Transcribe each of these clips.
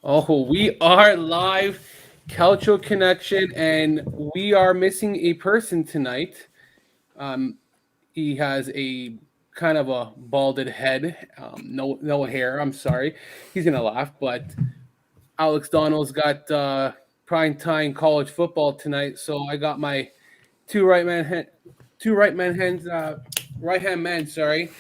Oh, we are live, Calcio Connection, and we are missing a person tonight. Um, he has a kind of a balded head, no hair. I'm sorry, he's gonna laugh, but Alex Donald's got prime time college football tonight, so I got my two right man, hand, two right man hands, right hand man. Sorry,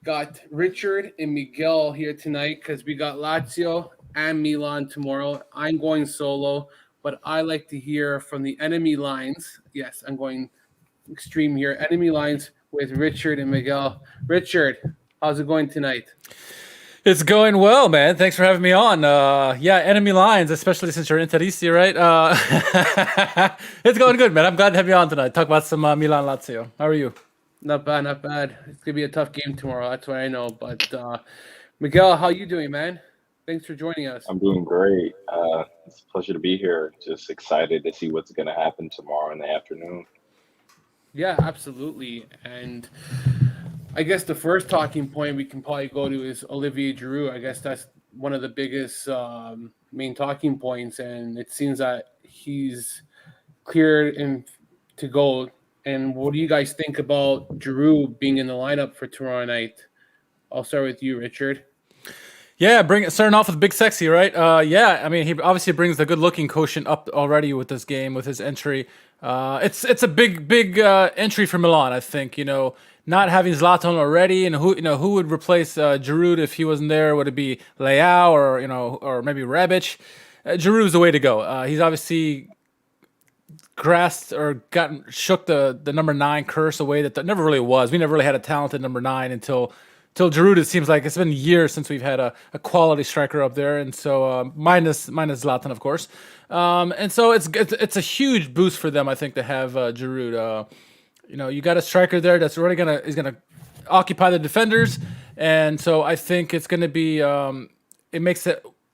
got Richard and Miguel here tonight because we got Lazio and Milan tomorrow. I'm going solo, but I like to hear from the enemy lines. Yes, I'm going extreme here. Enemy lines with Richard and Miguel. Richard, how's it going tonight? It's going well, man. Thanks for having me on. Yeah, enemy lines, especially since you're Interisi, right? It's going good, man. I'm glad to have you on tonight. Talk about some Milan Lazio. How are you? Not bad, not bad. It's gonna be a tough game tomorrow. That's what I know. But Miguel, how you doing, man? Thanks for joining us. I'm doing great. It's a pleasure to be here. Just excited to see what's going to happen tomorrow in the afternoon. Yeah, absolutely. And I guess the first talking point we can probably go to is Olivier Giroud. I guess that's one of the biggest main talking points, and it seems that he's cleared and to go. And what do you guys think about Giroud being in the lineup for tomorrow night? I'll start with you, Richard. Yeah, starting off with Big Sexy, right? Yeah, I mean, he obviously brings the good-looking quotient up already with this game, with his entry. It's a big entry for Milan, I think. Not having Zlatan already, and who would replace Giroud if he wasn't there? Would it be Leao or maybe Rebic? Giroud's the way to go. He's obviously grasped or gotten shook the number nine curse away that never really was. We never really had a talented number nine until Giroud. It seems like it's been years since we've had a quality striker up there, and so minus Zlatan, of course. And so it's a huge boost for them, I think, to have Giroud. You got a striker there that's really gonna occupy the defenders, and so I think it's gonna be it makes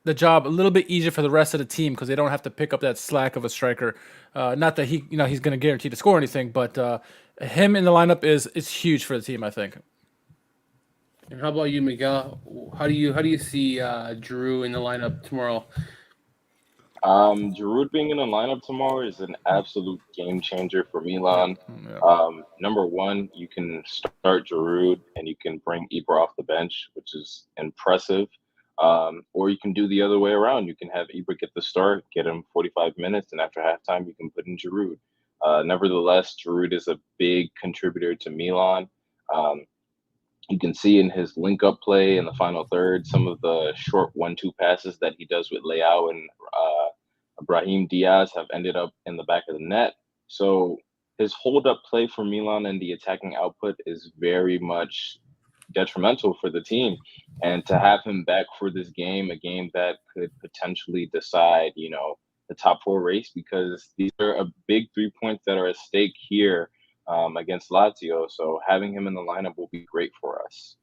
the job a little bit easier for the rest of the team because they don't have to pick up that slack of a striker. Not that he's going to guarantee to score anything, but him in the lineup is huge for the team, I think. And how about you, Miguel? How do you see Giroud in the lineup tomorrow? Giroud being in the lineup tomorrow is an absolute game changer for Yeah, Milan. yeah. Number one, you can start Giroud and you can bring Ibra off the bench, which is impressive. Or you can do the other way around. You can have Ibra get the start, get him 45 minutes, and after halftime, you can put in Giroud. Nevertheless, Giroud is a big contributor to Milan. Um, you can see in his link up play in the final third some of the short 1-2 passes that he does with Leao and Brahim Diaz have ended up in the back of the net. So his hold up play for Milan and the attacking output is very much detrimental for the team. And to have him back for this game, a game that could potentially decide, the top four race, because these are a big 3 points that are at stake here against Lazio. So having him in the lineup will be great for us.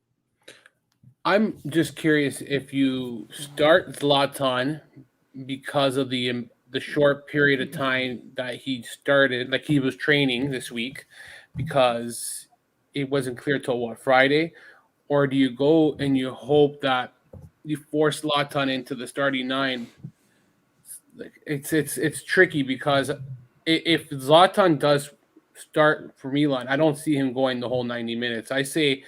I'm just curious if you start Zlatan because of the short period of time that he started, like he was training this week, because it wasn't clear till what Friday, or do you go and you hope that you force Zlatan into the starting nine? Like it's tricky because if Zlatan does start for Milan, I don't see him going the whole 90 minutes. I say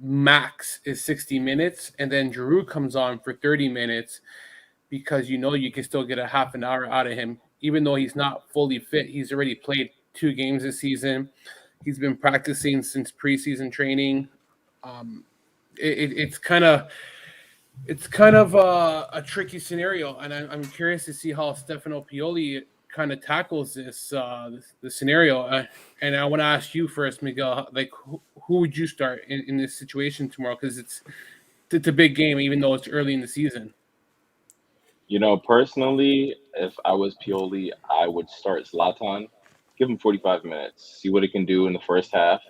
max is 60 minutes, and then Giroud comes on for 30 minutes because you can still get a half an hour out of him, even though he's not fully fit. He's already played 2 games this season. He's been practicing since preseason training. Um, it's kind of a tricky scenario, and I'm curious to see how Stefano Pioli kind of tackles this scenario. And I want to ask you first, Miguel. Like, who would you start in this situation tomorrow? Because it's a big game, even though it's early in the season. Personally, if I was Pioli, I would start Zlatan, give him 45 minutes, see what he can do in the first half.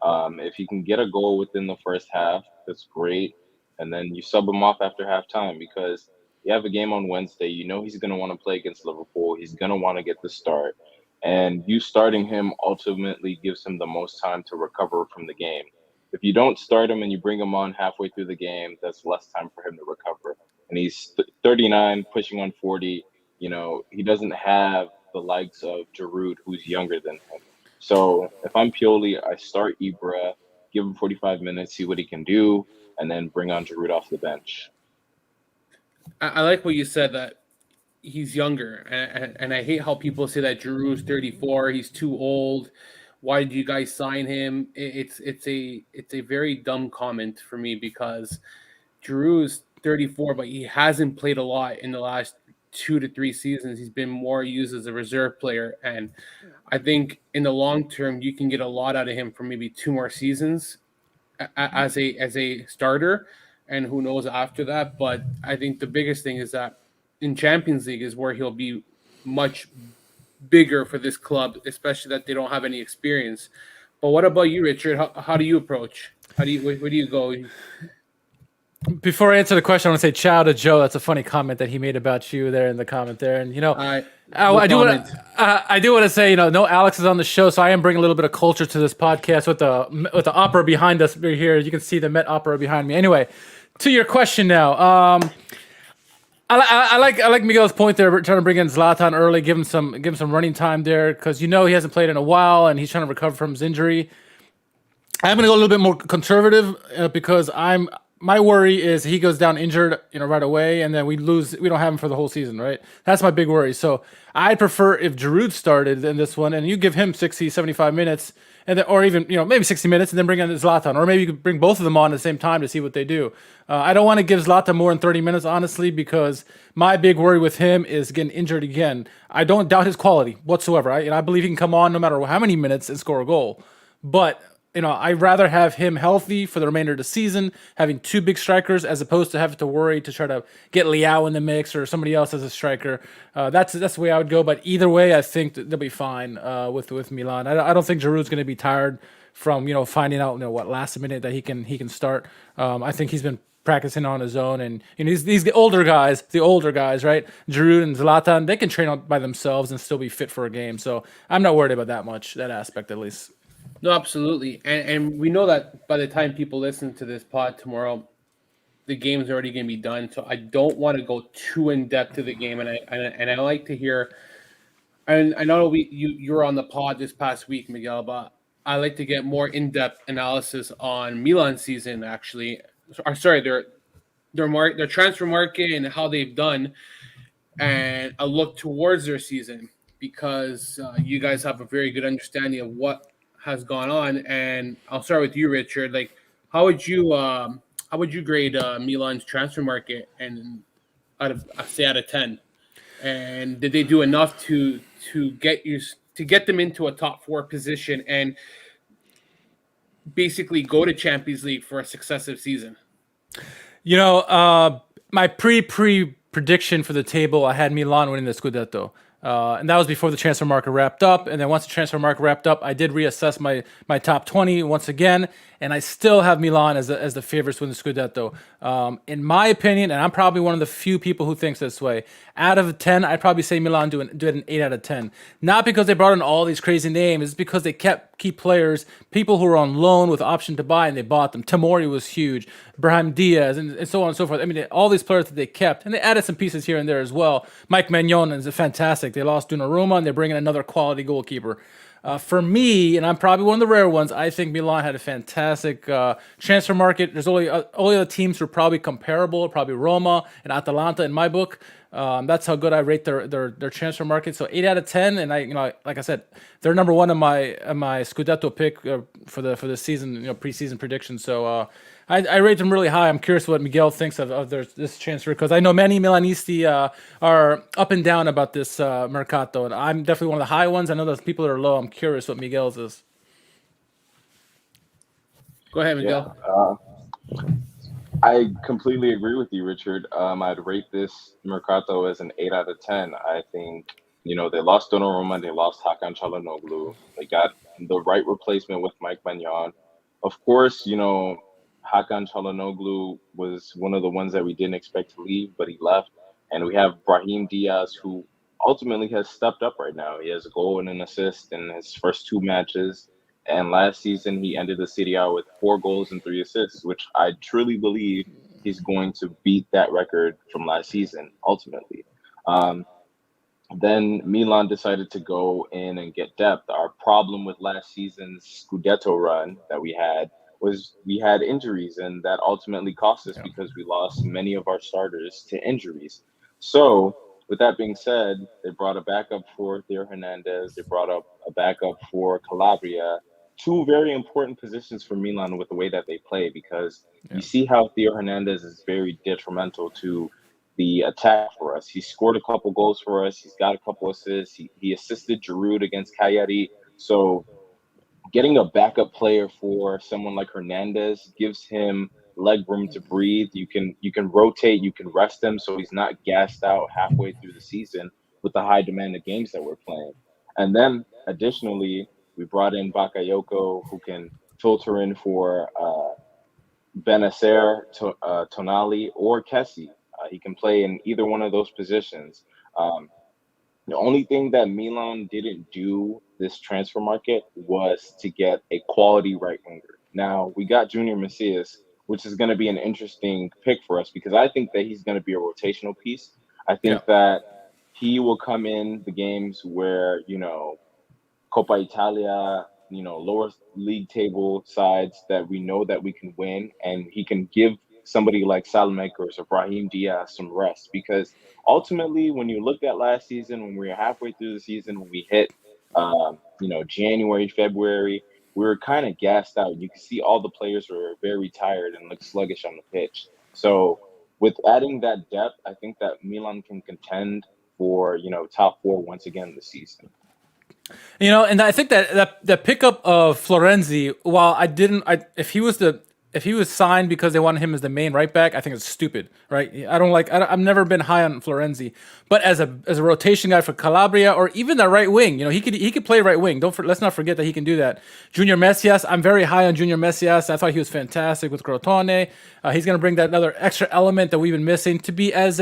If he can get a goal within the first half, that's great. And then you sub him off after halftime because you have a game on Wednesday. You know he's going to want to play against Liverpool. He's going to want to get the start. And you starting him ultimately gives him the most time to recover from the game. If you don't start him and you bring him on halfway through the game, that's less time for him to recover. And 39, pushing on 40. He doesn't have the likes of Giroud, who's younger than him. So if I'm Pioli, I start Ibra, give him 45 minutes, see what he can do, and then bring on Giroud off the bench. I like what you said that he's younger, and I hate how people say that Giroud's 34. He's too old. Why did you guys sign him? It's a very dumb comment for me because Giroud's 34, but he hasn't played a lot in the last 2 to 3 seasons. He's been more used as a reserve player, and I think in the long term you can get a lot out of him for maybe 2 more seasons as a starter, and who knows after that. But I think the biggest thing is that in Champions League is where he'll be much bigger for this club, especially that they don't have any experience. But what about you, Richard? How do you approach? Where do you go? Before I answer the question, I want to say ciao to Joe. That's a funny comment that he made about you there in the comment there. And, I do want to say, no Alex is on the show, so I am bringing a little bit of culture to this podcast with the opera behind us here. You can see the Met Opera behind me. Anyway, to your question now. I like Miguel's point there, trying to bring in Zlatan early, give him some running time there, because he hasn't played in a while and he's trying to recover from his injury. I'm going to go a little bit more conservative because my worry is he goes down injured, right away, and then we don't have him for the whole season, right? That's my big worry. So I'd prefer if Giroud started in this one and you give him 60, 75 minutes, and then, or even, maybe 60 minutes, and then bring in Zlatan, or maybe you could bring both of them on at the same time to see what they do. I don't want to give Zlatan more than 30 minutes, honestly, because my big worry with him is getting injured again. I don't doubt his quality whatsoever. I believe he can come on no matter how many minutes and score a goal. But I'd rather have him healthy for the remainder of the season, having two big strikers, as opposed to having to worry to try to get Leao in the mix or somebody else as a striker. That's the way I would go. But either way, I think they'll be fine with Milan. I don't think Giroud's going to be tired from finding out last minute that he can start. I think he's been practicing on his own, and these the older guys, right? Giroud and Zlatan, they can train by themselves and still be fit for a game. So I'm not worried about that aspect at least. No, absolutely. And we know that by the time people listen to this pod tomorrow, the game's already going to be done. So I don't want to go too in depth to the game. And I like to hear, and I know you were on the pod this past week, Miguel, but I like to get more in-depth analysis on Milan's season, actually. Sorry, their transfer market and how they've done, and a look towards their season, because you guys have a very good understanding of what has gone on. And I'll start with you, Richard. Like, how would you grade Milan's transfer market, and out of 10? And did they do enough to get them into a top 4 position and basically go to Champions League for a successive season? My pre prediction for the table, I had Milan winning the Scudetto. And that was before the transfer market wrapped up. And then once the transfer market wrapped up, I did reassess my top 20 once again. And I still have Milan as the favorites to win the Scudetto. In my opinion, and I'm probably one of the few people who thinks this way, out of 10, I'd probably say Milan do it an 8 out of 10. Not because they brought in all these crazy names, it's because they kept key players, people who were on loan with option to buy, and they bought them. Tomori was huge, Brahim Diaz, and so on and so forth. I mean, all these players that they kept, and they added some pieces here and there as well. Mike Maignan is fantastic. They lost Donnarumma, and they're bringing another quality goalkeeper. For me, and I'm probably one of the rare ones, I think Milan had a fantastic transfer market. There's only other teams who are probably comparable, probably Roma and Atalanta in my book. That's how good I rate their transfer market. So 8 out of 10, and like I said, they're number one in my Scudetto pick for the season, preseason prediction. So I rate them really high. I'm curious what Miguel thinks of this transfer, because I know many Milanisti are up and down about this mercato, and I'm definitely one of the high ones. I know there's people that are low. I'm curious what Miguel's is. Go ahead, Miguel. Yeah, I completely agree with you, Richard. I'd rate this mercato as an 8 out of 10. I think they lost Donnarumma, they lost Hakan Çalhanoğlu. They got the right replacement with Mike Maignan. Of course, Hakan Çalhanoğlu was one of the ones that we didn't expect to leave, but he left. And we have Brahim Diaz, who ultimately has stepped up right now. He has a goal and an assist in his first 2 matches. And last season, he ended the Serie A with 4 goals and 3 assists, which I truly believe he's going to beat that record from last season ultimately. Um, then Milan decided to go in and get depth. Our problem with last season's Scudetto run that we had was we had injuries, and that ultimately cost us Yeah. because we lost many of our starters to injuries. So, with that being said, they brought a backup for Theo Hernandez. They brought up a backup for Calabria. Two very important positions for Milan with the way that they play, because Yeah. you see how Theo Hernandez is very detrimental to the attack for us. He scored a couple goals for us. He's got a couple assists. He assisted Giroud against Cagliari. So getting a backup player for someone like Hernandez gives him leg room to breathe. You can rotate, you can rest him so he's not gassed out halfway through the season with the high demand of games that we're playing. And then additionally, we brought in Bakayoko, who can filter in for Benacer, Tonali, or Kessie. He can play in either one of those positions. Um, the only thing that Milan didn't do this transfer market was to get a quality right winger. Now, we got Junior Messias, which is going to be an interesting pick for us because I think that he's going to be a rotational piece. I Yeah. think that he will come in the games where, Coppa Italia, lower league table sides that we know that we can win, and he can give somebody like Salamakers or Brahim Diaz some rest. Because ultimately, when you looked at last season, when we were halfway through the season, when we hit, January, February, we were kind of gassed out. You could see all the players were very tired and looked sluggish on the pitch. So with adding that depth, I think that Milan can contend for, top four once again this season. And I think that pickup of Florenzi, while if he was signed because they wanted him as the main right back, I think it's stupid, right? I've never been high on Florenzi, but as a rotation guy for Calabria or even the right wing, he could play right wing. Let's not forget that he can do that. Junior Messias, I'm very high on Junior Messias. I thought he was fantastic with Crotone. He's going to bring that another extra element that we've been missing to be as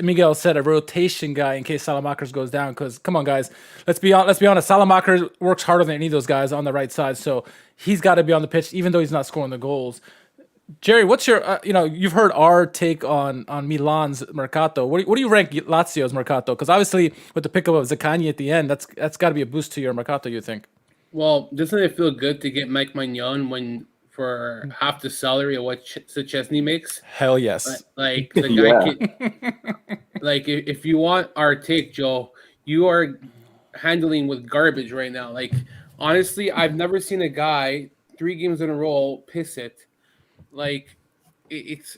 Miguel said, a rotation guy in case Salamakers goes down. Because come on, guys, let's be honest. Salamakers works harder than any of those guys on the right side, so he's got to be on the pitch, even though he's not scoring the goals. Jerry, what's your you've heard our take on Milan's Mercato. What do you rank Lazio's Mercato? Because obviously with the pickup of Zaccagni at the end, that's got to be a boost to your Mercato, you think? Well, doesn't it feel good to get Mike Magnon for half the salary of what Szczesny makes? Hell yes. Like the guy like if you want our take, Joe, you are handling with garbage right now. Like honestly, I've never seen a guy 3 games in a row piss it. Like it's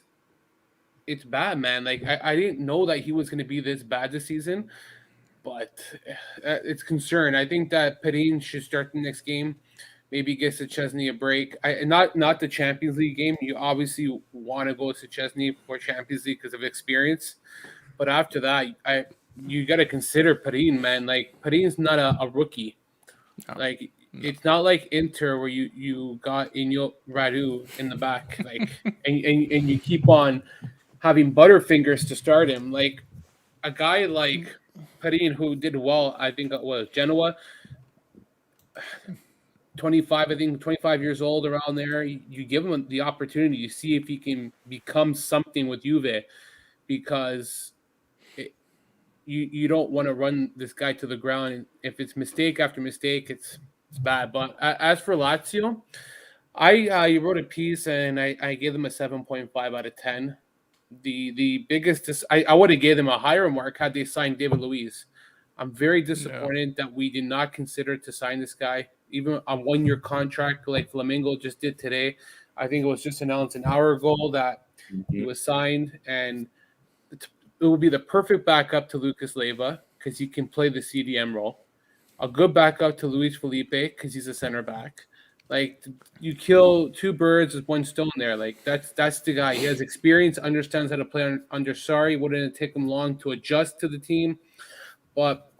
bad, man. Like I didn't know that he was going to be this bad this season, but it's concern. I think that Perin should start the next game. Maybe get Szczesny a break. Not the Champions League game. You obviously want to go to Szczesny for Champions League because of experience, but after that, you got to consider Perin, man. Like Perin's not a rookie. No. Like it's not like Inter where you got Inyo Radu in the back, like and you keep on having Butterfingers to start him. Like a guy like Perin who did well, I think it was Genoa. 25 years old around there. You give him the opportunity. You see if he can become something with Juve, because you don't want to run this guy to the ground. And if it's mistake after mistake, it's bad. But as for Lazio, I wrote a piece and I gave them a 7.5 out of 10. The biggest I would have gave them a higher mark had they signed David Luiz. I'm very disappointed that we did not consider to sign this guy, even on 1-year contract like Flamengo just did today. I think it was just announced an hour ago that he was signed, and it will be the perfect backup to Lucas Leiva because he can play the CDM role. A good backup to Luis Felipe because he's a center back. Like you kill 2 birds with 1 stone there. Like that's the guy. He has experience, understands how to play under Sarri. Wouldn't take him long to adjust to the team, but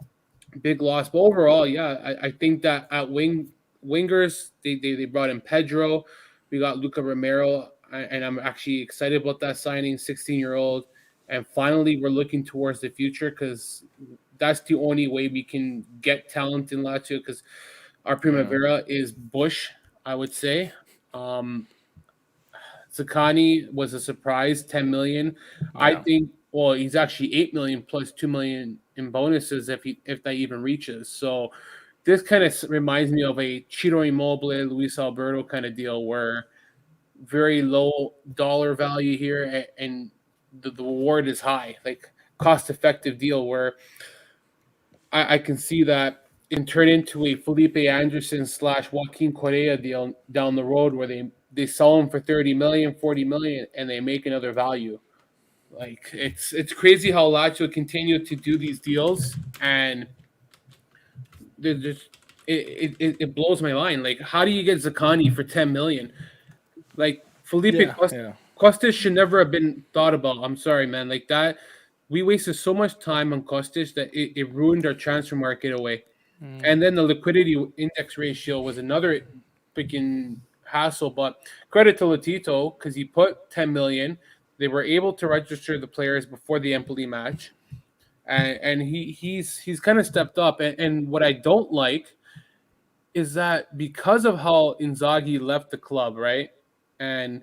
big loss. But overall, yeah, I think that at wingers they brought in Pedro. We got Luca Romero, and I'm actually excited about that signing. 16-year-old, and finally we're looking towards the future because that's the only way we can get talent in Lazio. Because our Primavera is Bush, I would say. Zaccani was a surprise, 10 million. I Yeah. think. Well, he's actually 8 million plus 2 million in bonuses if that even reaches. So this kind of reminds me of a Ciro Immobile, Luis Alberto kind of deal where very low dollar value here and the reward is high, like cost effective deal where I can see that and turn into a Felipe Anderson / Joaquin Correa deal down the road where they sell him for 30 million, 40 million, and they make another value. Like it's crazy how Lazio continue to do these deals, and they're just it blows my mind. Like, how do you get Zaccani for 10 million? Like Felipe Yeah. Costas should never have been thought about. I'm sorry, man. Like that, we wasted so much time on Costas that it ruined our transfer market away. And then the liquidity index ratio was another freaking hassle. But credit to Latito because he put 10 million. They were able to register the players before the Empoli match, and he's kind of stepped up. And what I don't like is that because of how Inzaghi left the club, right? And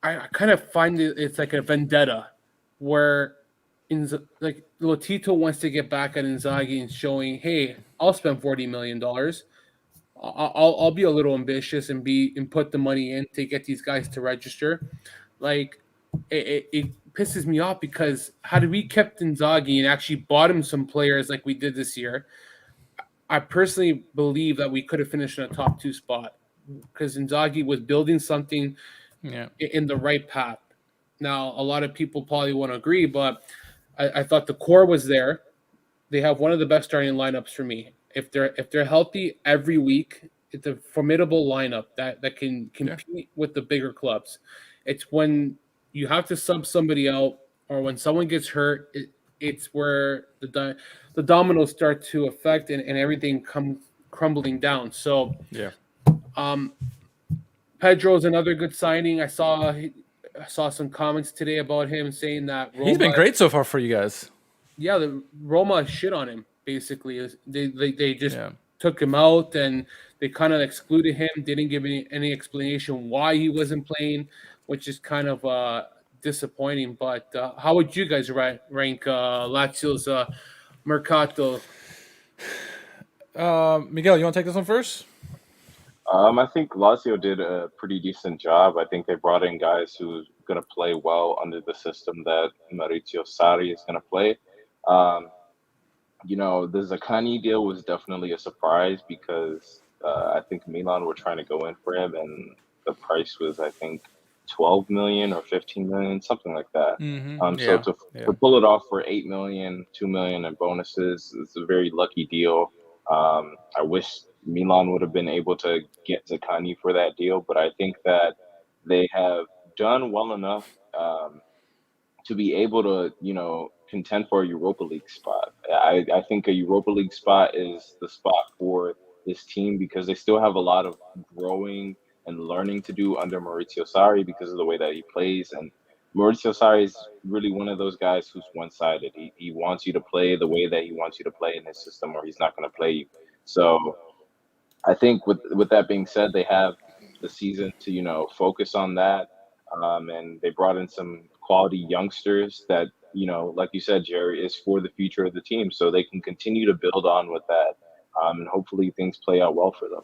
I kind of find it's like a vendetta where like Lotito wants to get back at Inzaghi and showing, hey, I'll spend $40 million. I'll be a little ambitious and put the money in to get these guys to register. Like it pisses me off because had we kept Inzaghi and actually bought him some players like we did this year, I personally believe that we could have finished in a top 2 spot because Inzaghi was building something in the right path. Now, a lot of people probably won't agree, but I thought the core was there. They have one of the best starting lineups for me. If they're healthy every week, it's a formidable lineup that can compete with the bigger clubs. It's when you have to sub somebody out or when someone gets hurt, it's where the dominoes start to affect and everything comes crumbling down. So Pedro's another good signing. I saw some comments today about him saying that He's been great so far for you guys. Yeah, the Roma shit on him basically. They just took him out and they kind of excluded him. Didn't give any explanation why he wasn't playing, which is kind of disappointing. But how would you guys rank Lazio's Mercato? Miguel, you want to take this one first? I think Lazio did a pretty decent job. I think they brought in guys who's going to play well under the system that Maurizio Sarri is going to play. The Zaccani deal was definitely a surprise because I think Milan were trying to go in for him, and the price was, I think, 12 million or 15 million, something like that. So to pull it off for 8 million, 2 million in bonuses, it's a very lucky deal. I wish Milan would have been able to get Zaccani for that deal, but I think that they have done well enough to be able to, contend for a Europa League spot. I think a Europa League spot is the spot for this team because they still have a lot of growing and learning to do under Maurizio Sarri because of the way that he plays. And Maurizio Sarri is really one of those guys who's one-sided. He wants you to play the way that he wants you to play in his system or he's not going to play you. So I think with that being said, they have the season to, focus on that. And they brought in some quality youngsters that, like you said, Jerry, is for the future of the team. So they can continue to build on with that. And hopefully things play out well for them.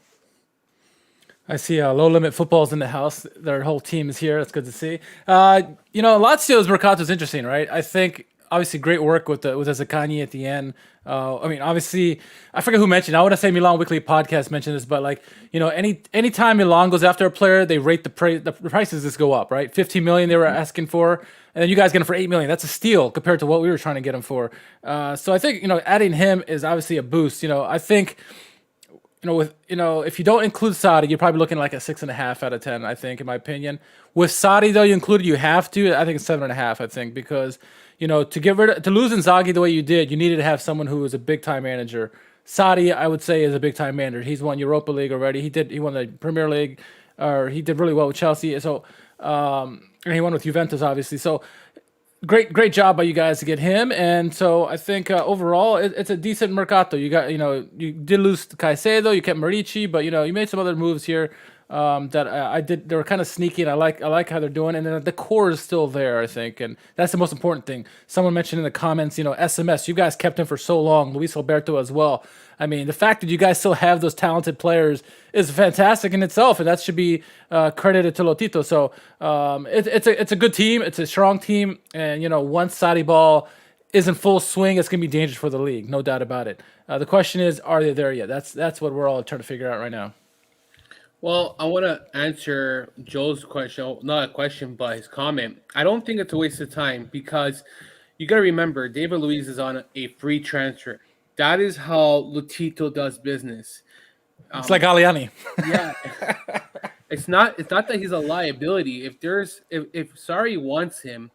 I see Low Limit Football's in the house. Their whole team is here. That's good to see. Lazio's Mercato is interesting, right? I think obviously great work with the Zaccani at the end. Obviously, I forget who mentioned. I want to say Milan Weekly Podcast mentioned this, but anytime Milan goes after a player, they rate the prices just go up, right? 15 million they were asking for, and then you guys get him for 8 million. That's a steal compared to what we were trying to get him for. So I think adding him is obviously a boost. I think. If you don't include Sadi, you're probably looking like a 6.5 out of 10. I think, in my opinion. With Sadi though, you included, you have to. I think it's 7.5. I think because to lose Inzaghi the way you did, you needed to have someone who was a big time manager. Sadi, I would say, is a big time manager. He's won Europa League already. He won the Premier League, or he did really well with Chelsea. So, and he won with Juventus, obviously. So. Great job by you guys to get him, and so I think overall it's a decent Mercato. You got you did lose Caicedo, you kept Marici, but you made some other moves here. that I did. They were kind of sneaky, and I like how they're doing. And then the core is still there, I think, and that's the most important thing. Someone mentioned in the comments, SMS. You guys kept him for so long, Luis Alberto as well. I mean, the fact that you guys still have those talented players is fantastic in itself, and that should be credited to Lotito. So it's a good team. It's a strong team, and once Sarri ball is in full swing, it's going to be dangerous for the league, no doubt about it. The question is, are they there yet? That's what we're all trying to figure out right now. Well, I want to answer Joe's question, not a question, but his comment. I don't think it's a waste of time because you got to remember David Luiz is on a free transfer. That is how Lotito does business. It's like Aliani. Yeah, it's not that he's a liability. If Sarri wants him,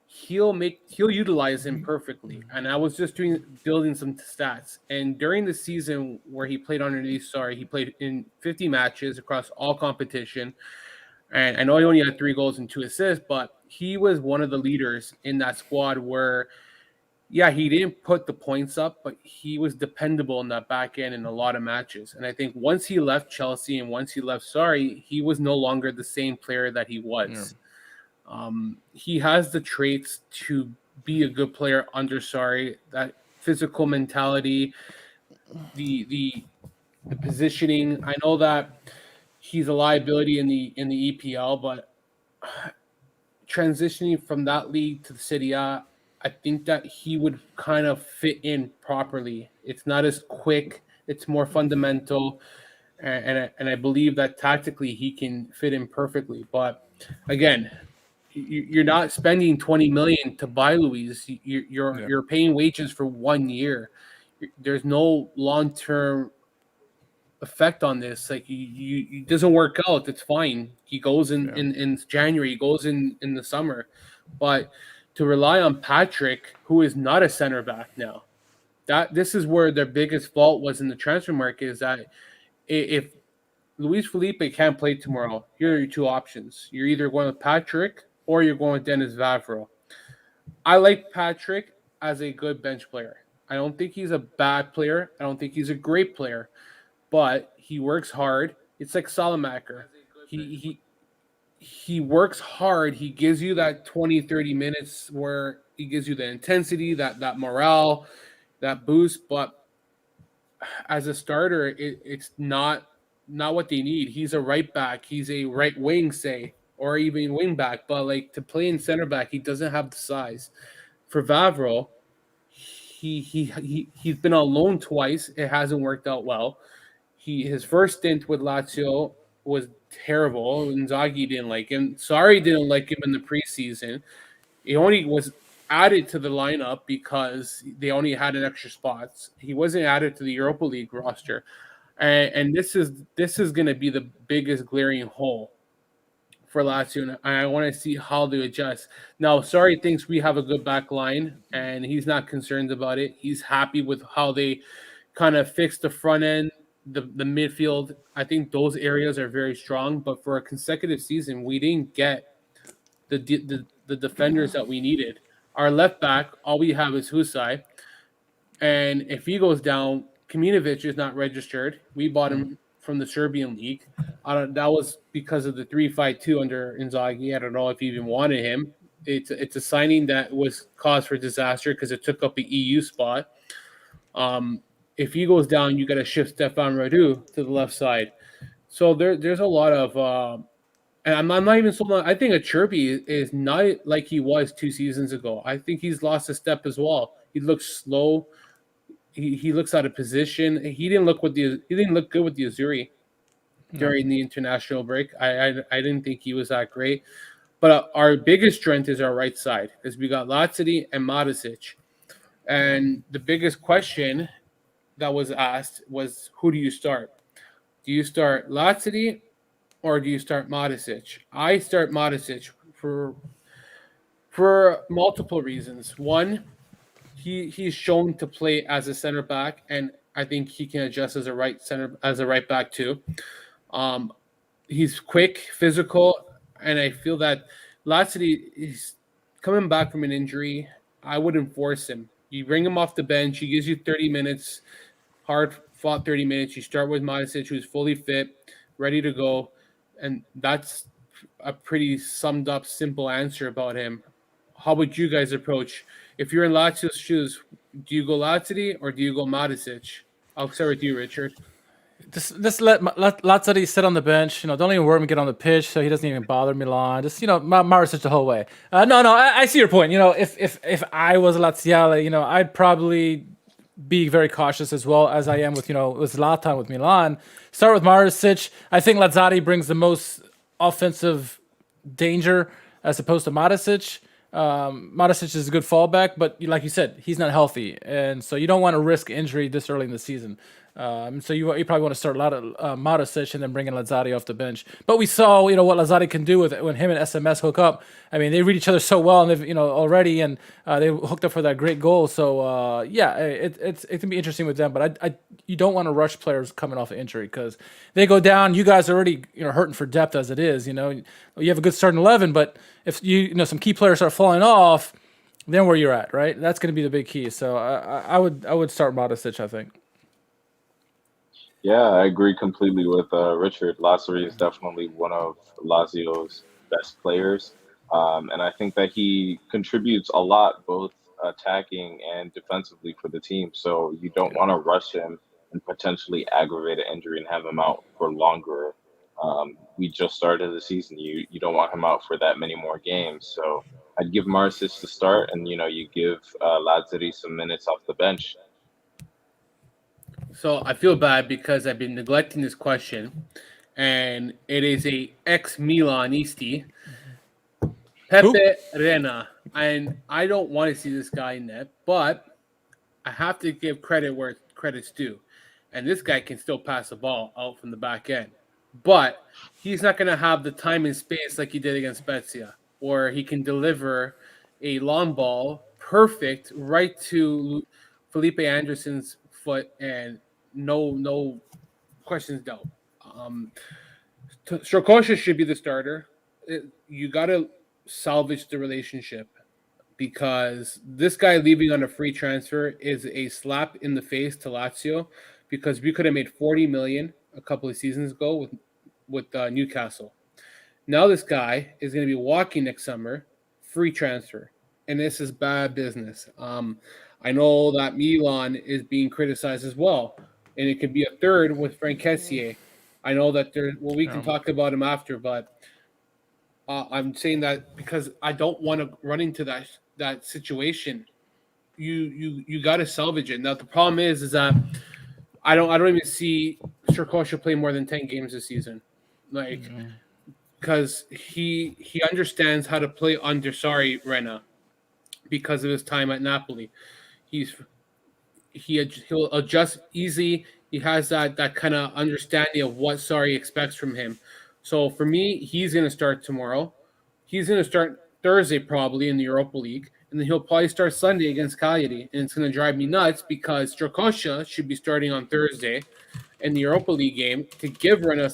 he'll utilize him perfectly. And I was just building some stats. And during the season where he played underneath Sarri, he played in 50 matches across all competition. And I know he only had 3 goals and 2 assists, but he was one of the leaders in that squad where, yeah, he didn't put the points up, but he was dependable in that back end in a lot of matches. And I think once he left Chelsea and once he left Sarri, he was no longer the same player that he was. Yeah. He has the traits to be a good player under Sarri, that physical mentality, the positioning. I know that he's a liability in the EPL, but transitioning from that league to the Serie A, I think that he would kind of fit in properly. It's not as quick. It's more fundamental. And I believe that tactically he can fit in perfectly. But again, you're not spending 20 million to buy Luiz. You're paying wages for 1 year. There's no long-term effect on this. Like it doesn't work out. It's fine. He goes in January. He goes in the summer. But to rely on Patrick, who is not a center back now, this is where their biggest fault was in the transfer market, is that if Luis Felipe can't play tomorrow, here are your 2 options. You're either going with Patrick or you're going with Dennis Vavro. I like Patrick as a good bench player. I don't think he's a bad player. I don't think he's a great player, but he works hard. It's like Salamaker. He works hard. He gives you that 20, 30 minutes where he gives you the intensity, that morale, that boost. But as a starter, it's not what they need. He's a right back. He's a right wing, say, or even wing back. But like to play in center back, he doesn't have the size. For Vavro, he's been on loan twice. It hasn't worked out well. His first stint with Lazio was terrible. Inzaghi didn't like him. Sarri didn't like him in the preseason. He only was added to the lineup because they only had an extra spots. He wasn't added to the Europa League roster. And this is going to be the biggest glaring hole for Lazio, and I want to see how they adjust. Now, Sarri thinks we have a good back line, and he's not concerned about it. He's happy with how they kind of fixed the front end, the midfield. I think those areas are very strong, but for a consecutive season, we didn't get the defenders that we needed. Our left back, all we have is Husai, and if he goes down, Kaminovic is not registered. We bought him from the Serbian league. That was because of the 3-5-2 under Inzaghi. I don't know if he even wanted him. It's a signing that was cause for disaster because it took up an EU spot. If he goes down, you got to shift Stefan Radu to the left side. So there's a lot of and I'm not even so long. I think Acerbi is not like he was 2 seasons ago. I think he's lost a step as well. He looks slow. He looks out of position. He didn't look good with the Azzurri during the international break. I didn't think he was that great. But our biggest strength is our right side because we got Lazzari and Matisic. And the biggest question that was asked was, who do you start? Do you start Lazzari or do you start Matisic? I start Matisic for multiple reasons. One, he's shown to play as a center back, and I think he can adjust as a right back too. He's quick, physical, and I feel that Lazzari is coming back from an injury. I wouldn't force him. You bring him off the bench. He gives you 30 minutes, hard-fought 30 minutes. You start with Matisic, who's fully fit. ready to go, and that's a pretty summed up, simple answer about him. How would you guys approach if you're in Lazio's shoes? Do you go Lazzari or do you go Matisic? I'll start with you, Richard. Just let Lazzari sit on the bench. Don't even worry him get on the pitch, so he doesn't even bother Milan. Just Marisic the whole way. No, I see your point. If I was Laziale, I'd probably be very cautious as well as I am with Zlatan with Milan. Start with Marisic. I think Lazzari brings the most offensive danger as opposed to Matisic. Matisic is a good fallback, but like you said, he's not healthy, and so you don't want to risk injury this early in the season. So you probably want to start Matisic and then bring in Lazzari off the bench. But we saw what Lazzari can do with when him and SMS hook up. I mean, they read each other so well, and they've already, and they hooked up for that great goal. So it can be interesting with them. But you don't want to rush players coming off an injury because they go down. You guys are already hurting for depth as it is. You have a good starting 11, but if some key players start falling off, then where you're at, right? That's going to be the big key. So I would start Matisic, I think. Yeah, I agree completely with Richard. Lazzari is definitely one of Lazio's best players. And I think that he contributes a lot, both attacking and defensively for the team. So you don't want to rush him and potentially aggravate an injury and have him out for longer. We just started the season. You don't want him out for that many more games. So I'd give Marisic the start, and you give Lazzari some minutes off the bench. So I feel bad because I've been neglecting this question, and it is a ex-Milanisti, Pepe Reina, and I don't want to see this guy in net, but I have to give credit where credit's due, and this guy can still pass the ball out from the back end, but he's not going to have the time and space like he did against Spezia, or he can deliver a long ball perfect right to Felipe Anderson's foot, and no questions doubt. Strakosha should be the starter. You got to salvage the relationship because this guy leaving on a free transfer is a slap in the face to Lazio because we could have made 40 million a couple of seasons ago with Newcastle. Now this guy is going to be walking next summer, free transfer, and this is bad business. I know that Milan is being criticized as well, and it could be a third with Frank Kessié. I know that we can talk about him after, but I'm saying that because I don't want to run into that situation. You got to salvage it. Now the problem is that I don't even see Strakosha play more than 10 games this season, because he understands how to play under Rena because of his time at Napoli. He'll adjust easy. He has that kind of understanding of what Sarri expects from him. So for me, he's going to start tomorrow. He's going to start Thursday probably in the Europa League, and then he'll probably start Sunday against Cagliari. And it's going to drive me nuts because Strakosha should be starting on Thursday in the Europa League game to give Rena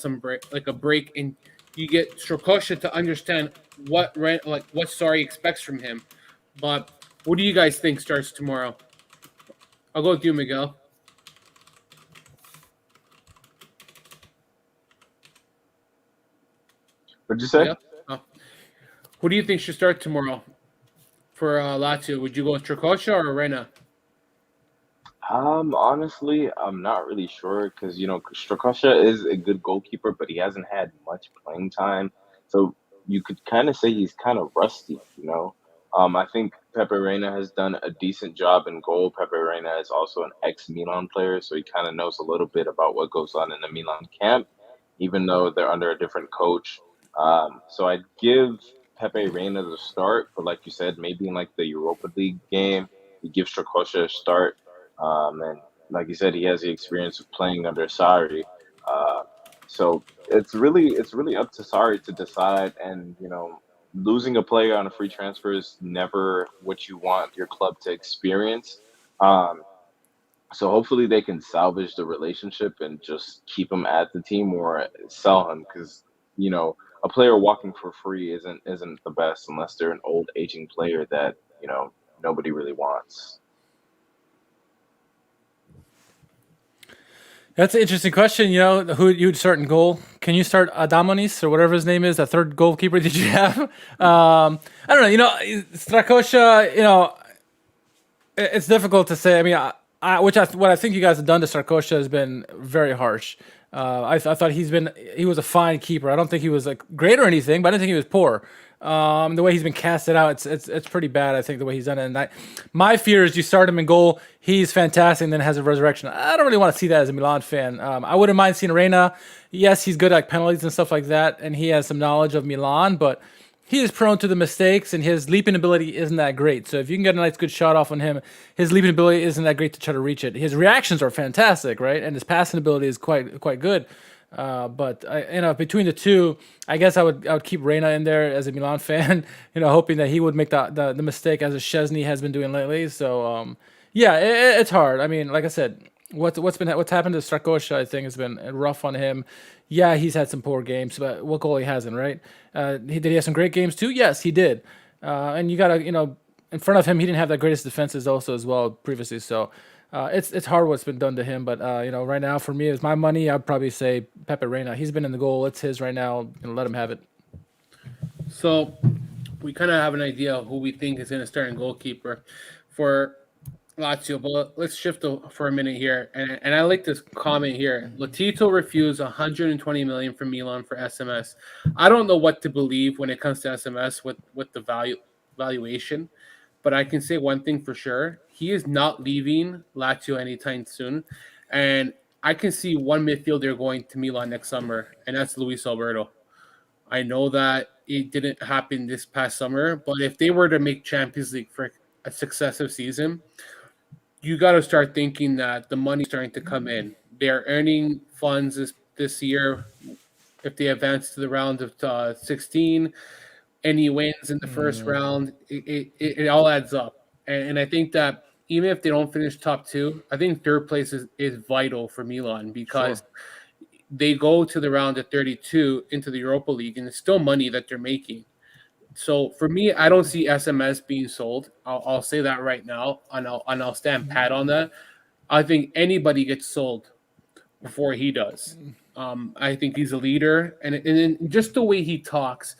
a break, and you get Strakosha to understand what Sarri expects from him. But what do you guys think starts tomorrow? I'll go with you, Miguel. What'd you say? Yeah. Who do you think should start tomorrow for Lazio? Would you go with Strakosha or Rena? Honestly, I'm not really sure because Strakosha is a good goalkeeper, but he hasn't had much playing time, so you could kind of say he's kind of rusty. I think Pepe Reina has done a decent job in goal. Pepe Reina is also an ex-Milan player, so he kind of knows a little bit about what goes on in the Milan camp, even though they're under a different coach. So I'd give Pepe Reina the start, but like you said, maybe in like the Europa League game, you give Strakosha a start. And like you said, he has the experience of playing under Sarri. So it's really up to Sarri to decide. And losing a player on a free transfer is never what you want your club to experience. So hopefully they can salvage the relationship and just keep him at the team or sell him because a player walking for free isn't the best unless they're an old aging player that nobody really wants. That's an interesting question. You know, who you'd start in goal? Can you start Adamonis or whatever his name is, that third goalkeeper that you have? I don't know. You know, Strakosha. You know, it's difficult to say. I mean, what I think you guys have done to Strakosha has been very harsh. I thought he was a fine keeper. I don't think he was like great or anything, but I didn't think he was poor. The way he's been casted out, it's pretty bad. I think the way he's done it. And my fear is you start him in goal, he's fantastic, and then has a resurrection. I don't really want to see that as a Milan fan. I wouldn't mind seeing Reina. Yes, he's good at penalties and stuff like that, and he has some knowledge of Milan, but he is prone to the mistakes, and his leaping ability isn't that great. So if you can get a nice good shot off on him, his leaping ability isn't that great to try to reach it. His reactions are fantastic, right? And his passing ability is quite good. But between the two, I guess I would keep Reina in there as a Milan fan, hoping that he would make the mistake as a Szczesny has been doing lately. So it's hard. I mean, like I said, what's happened to Strakosha, I think, has been rough on him. Yeah, he's had some poor games, but what goalie hasn't, right? Did he have some great games too? Yes, he did. And you gotta, in front of him, he didn't have the greatest defenses also as well previously. So it's hard what's been done to him. But right now for me, it's my money. I'd probably say Pepe Reina. He's been in the goal. It's his right now. Let him have it. So we kind of have an idea of who we think is going to start in goalkeeper for Lazio, but let's shift for a minute here. And I like this comment here. Latito refused 120 million from Milan for SMS. I don't know what to believe when it comes to SMS with the valuation, but I can say one thing for sure. He is not leaving Lazio anytime soon. And I can see one midfielder going to Milan next summer, and that's Luis Alberto. I know that it didn't happen this past summer, but if they were to make Champions League for a successive season, you got to start thinking that the money's starting to come in. They're earning funds this year. If they advance to the round of 16, and he wins in the first round, it all adds up. And I think that even if they don't finish top two, I think third place is vital for Milan because they go to the round of 32 into the Europa League, and it's still money that they're making. So for me, I don't see SMS being sold. I'll say that right now, and I'll stand pat on that. I think anybody gets sold before he does. I think he's a leader, and just the way he talks,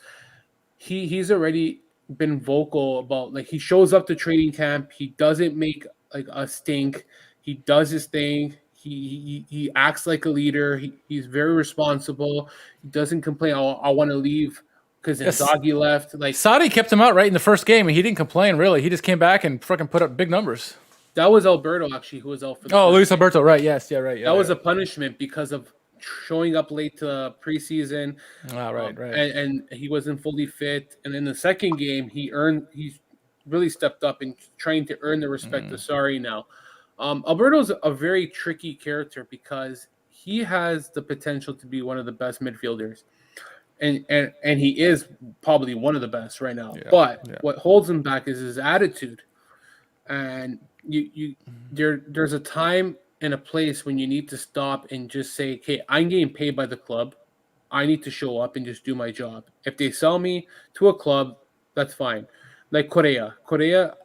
he's already been vocal about, like, he shows up to training camp. He doesn't make like a stink. He does his thing. He acts like a leader. He's very responsible. He doesn't complain. I want to leave because Inzaghi left. Like, Sadi kept him out right in the first game, and he didn't complain really. He just came back and fucking put up big numbers. That was Alberto actually who was out for the Luis Alberto, right? Yes, yeah, right. Yeah, that was a punishment because of showing up late to preseason. Right. And he wasn't fully fit. And in the second game, he really stepped up and trying to earn the respect of Sarri now. Alberto's a very tricky character because he has the potential to be one of the best midfielders. And he is probably one of the best right now. What holds him back is his attitude. And there's a time and a place when you need to stop and just say, okay, I'm getting paid by the club. I need to show up and just do my job. If they sell me to a club, that's fine. Like Correa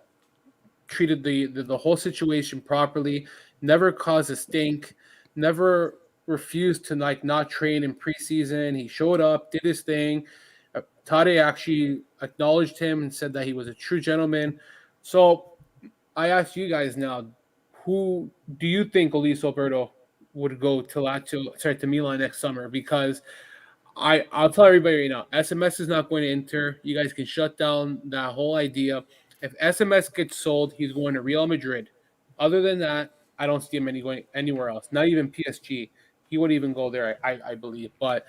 treated the whole situation properly, never caused a stink, never refused to not train in preseason. He showed up, did his thing. Tade actually acknowledged him and said that he was a true gentleman. So I ask you guys now, who do you think Luis Alberto would go to Milan next summer? Because I'll tell everybody right now, SMS is not going to Inter. You guys can shut down that whole idea. If SMS gets sold, he's going to Real Madrid. Other than that, I don't see him going anywhere else. Not even PSG. He wouldn't even go there, I believe. But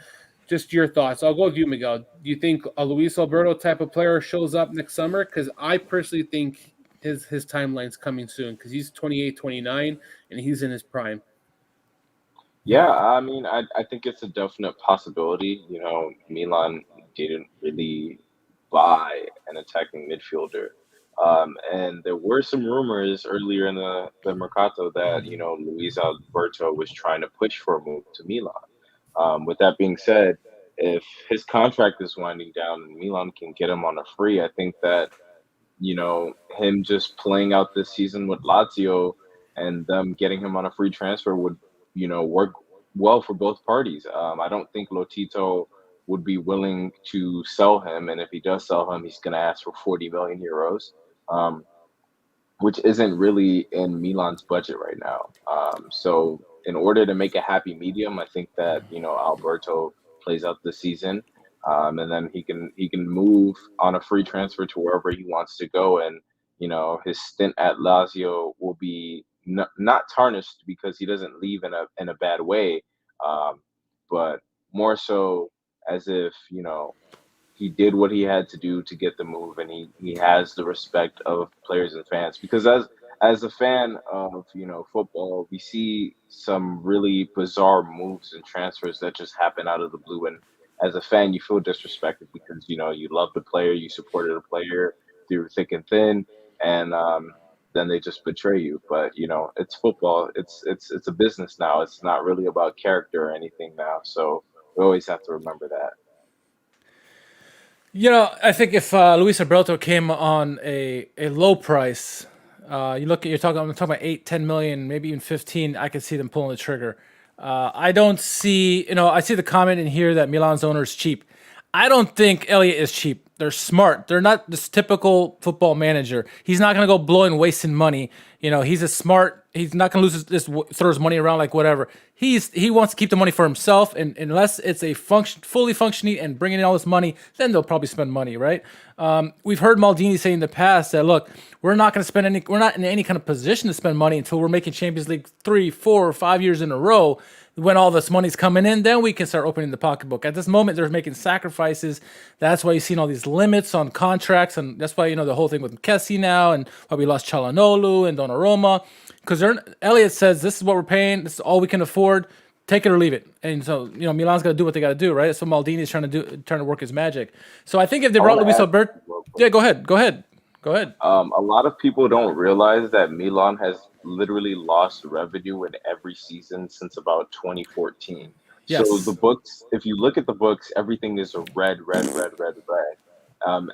just your thoughts. I'll go with you, Miguel. Do you think a Luis Alberto type of player shows up next summer? Because I personally think his timeline's coming soon because he's 28, 29, and he's in his prime. Yeah, I mean, I think it's a definite possibility. Milan didn't really buy an attacking midfielder. And there were some rumors earlier in the Mercato that, Luis Alberto was trying to push for a move to Milan. With that being said, if his contract is winding down and Milan can get him on a free, I think that, him just playing out this season with Lazio and them getting him on a free transfer would work well for both parties. I don't think Lotito would be willing to sell him, and if he does sell him, he's going to ask for 40 million euros. Which isn't really in Milan's budget right now. So in order to make a happy medium, I think that Alberto plays out the season, and then he can move on a free transfer to wherever he wants to go, and his stint at Lazio will be not tarnished because he doesn't leave in a bad way, but more so as if he did what he had to do to get the move, and he has the respect of players and fans. Because as a fan of football, we see some really bizarre moves and transfers that just happen out of the blue, and as a fan, you feel disrespected because you love the player, you supported the player through thick and thin, and then they just betray you. But it's football. It's a business now. It's not really about character or anything now. So we always have to remember that. I think if Luis Alberto came on a low price, I'm talking about 8, 10 million, maybe even 15, I could see them pulling the trigger. I don't see, I see the comment in here that Milan's owner is cheap. I don't think Elliott is cheap. They're smart. They're not this typical football manager. He's not going to go blowing and wasting money. He's a smart. He's not going to lose this throw his money around like whatever. He wants to keep the money for himself, and unless it's a fully functioning and bringing in all this money, then they'll probably spend money, right? We've heard Maldini say in the past that look, we're not going to spend we're not in any kind of position to spend money until we're making Champions League 3, 4, or 5 years in a row. When all this money's coming in, then we can start opening the pocketbook. At this moment, they're making sacrifices. That's why you've seen all these limits on contracts, and that's why the whole thing with Kessie now, and why we lost Çalhanoğlu and Donnarumma. Because Elliott says this is what we're paying, this is all we can afford, take it or leave it. And so Milan's got to do what they got to do, right? So Maldini's trying to work his magic. So I think if they brought Luis Alberto, yeah, go ahead. A lot of people don't realize that Milan has literally lost revenue in every season since about 2014. Yes. So the books, if you look at the books, everything is a red.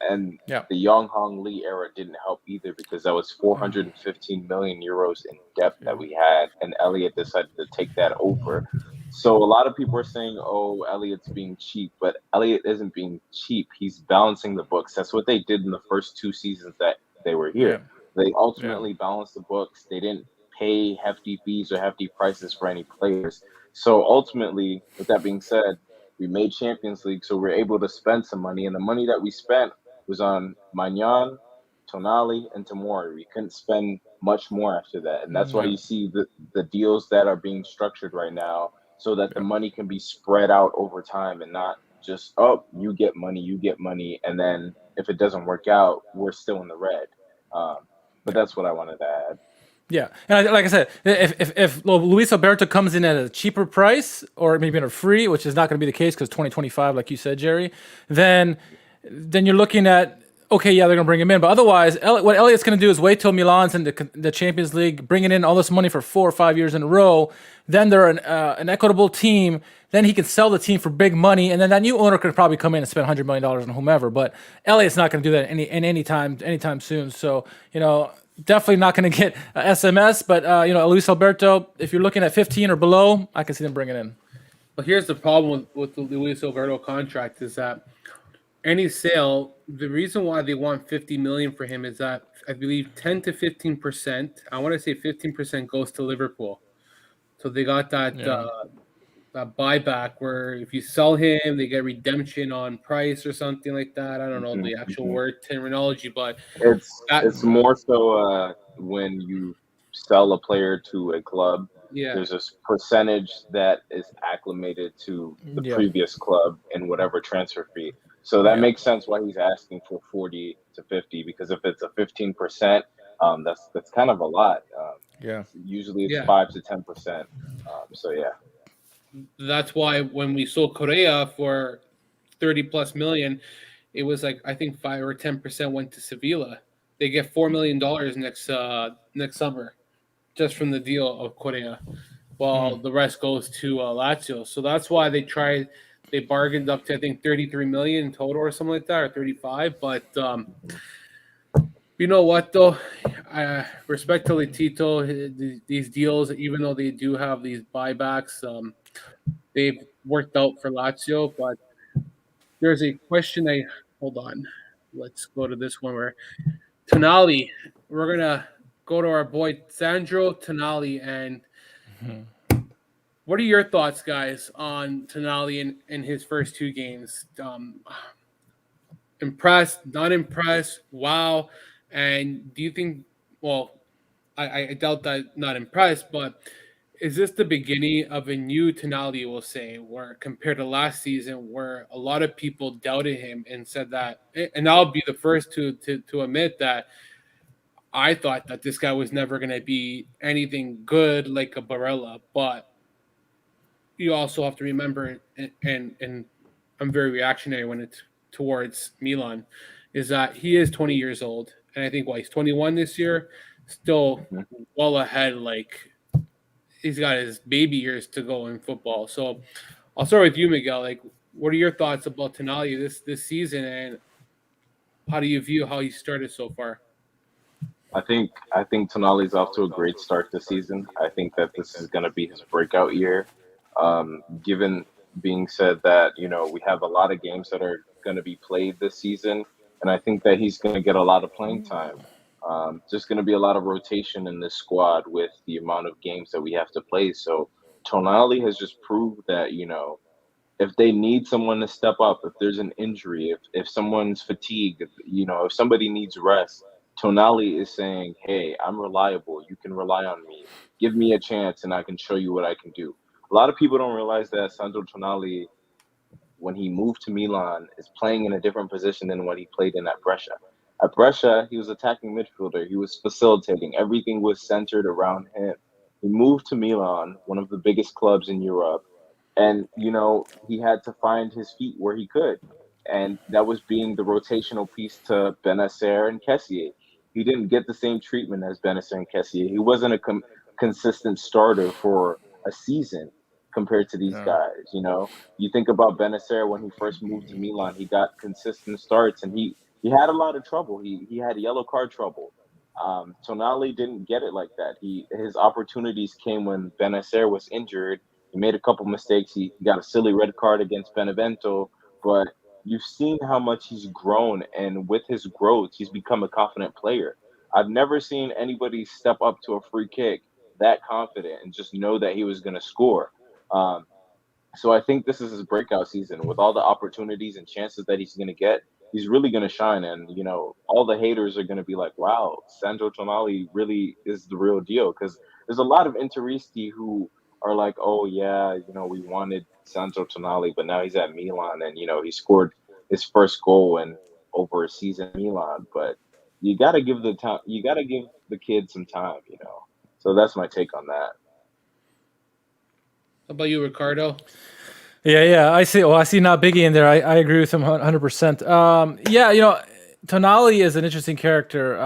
And the Yong Hong Lee era didn't help either because that was 415 million euros in debt that we had, and Elliott decided to take that over. So a lot of people are saying, oh, Elliott's being cheap, but Elliott isn't being cheap. He's balancing the books. That's what they did in the first 2 seasons that they were here. Yeah. They ultimately balanced the books. They didn't pay hefty fees or hefty prices for any players. So ultimately, with that being said, we made Champions League, so we're able to spend some money. And the money that we spent was on Maignan, Tonali, and Tomori. We couldn't spend much more after that. And that's why you see the deals that are being structured right now so that the money can be spread out over time and not just, oh, you get money. And then if it doesn't work out, we're still in the red. But that's what I wanted to add. Yeah, and like I said, if Luis Alberto comes in at a cheaper price or maybe in a free, which is not going to be the case because 2025, like you said, Jerry, then you're looking at, okay, yeah, they're going to bring him in. But otherwise, what Elliott's going to do is wait till Milan's in the Champions League, bringing in all this money for 4 or 5 years in a row. Then they're an equitable team. Then he can sell the team for big money, and then that new owner could probably come in and spend $100 million on whomever. But Elliott's not going to do that anytime soon. So, definitely not going to get SMS, but Luis Alberto, if you're looking at 15 or below, I can see them bringing in. Well, here's the problem with the Luis Alberto contract is that any sale, the reason why they want 50 million for him is that I believe 10 to 15%, I want to say 15% goes to Liverpool. So they got that that buyback where if you sell him, they get redemption on price or something like that. I don't know the actual word terminology, but it's more so when you sell a player to a club, there's a percentage that is acclimated to the previous club in whatever transfer fee. So that makes sense why he's asking for 40 to 50, because if it's a 15%, that's kind of a lot. Usually it's 5 to 10%. So yeah. That's why when we sold Correa for 30 plus million, it was like I think 5 or 10% went to Sevilla. They get $4 million next summer, just from the deal of Correa, while the rest goes to Lazio. So that's why they bargained up to I think 33 million in total or something like that, or 35. But You know what though? Respect to Tito, these deals, even though they do have these buybacks, they've worked out for Lazio. But there's a question. Hold on. Let's go to this one where Tonali. We're gonna go to our boy Sandro Tonali, and what are your thoughts, guys, on Tonali in his first two games? Impressed, not impressed, wow. And do you think, well, I doubt that not impressed, but is this the beginning of a new Tonali, we'll say, where compared to last season, where a lot of people doubted him and said that, and I'll be the first to admit that I thought that this guy was never going to be anything good like a Barella, but you also have to remember, and I'm very reactionary when it's towards Milan, is that he is 20 years old, and I think he's 21 this year, still well ahead. Like he's got his baby years to go in football. So I'll start with you, Miguel. Like, what are your thoughts about Tonali this season, and how do you view how he started so far? I think Tonali's off to a great start this season. I think that this is going to be his breakout year. Given being said that we have a lot of games that are going to be played this season, and I think that he's going to get a lot of playing time. Just going to be a lot of rotation in this squad with the amount of games that we have to play. So Tonali has just proved that if they need someone to step up, if there's an injury, if someone's fatigued, if somebody needs rest, Tonali is saying, hey, I'm reliable. You can rely on me. Give me a chance and I can show you what I can do. A lot of people don't realize that Sandro Tonali, when he moved to Milan, is playing in a different position than what he played in at Brescia. At Brescia, he was attacking midfielder. He was facilitating. Everything was centered around him. He moved to Milan, one of the biggest clubs in Europe, and he had to find his feet where he could, and that was being the rotational piece to Benacer and Kessié. He didn't get the same treatment as Benacer and Kessié. He wasn't a consistent starter for a season compared to these guys. You think about Benacer when he first moved to Milan, he got consistent starts, and he had a lot of trouble. He had yellow card trouble. Tonali didn't get it like that. His opportunities came when Benacer was injured. He made a couple mistakes. He got a silly red card against Benevento, but you've seen how much he's grown, and with his growth, he's become a confident player. I've never seen anybody step up to a free kick that confident and just know that he was going to score. So I think this is his breakout season with all the opportunities and chances that he's going to get. He's really going to shine, and all the haters are going to be like, "Wow, Sandro Tonali really is the real deal." Because there's a lot of Interisti who are like, "Oh yeah, we wanted Sandro Tonali, but now he's at Milan, and he scored his first goal in over a season in Milan." But you got to give the kid some time, So that's my take on that. How about you, Ricardo? Yeah. I see. Well, I see now Biggie in there. I agree with him 100%. Tonali is an interesting character.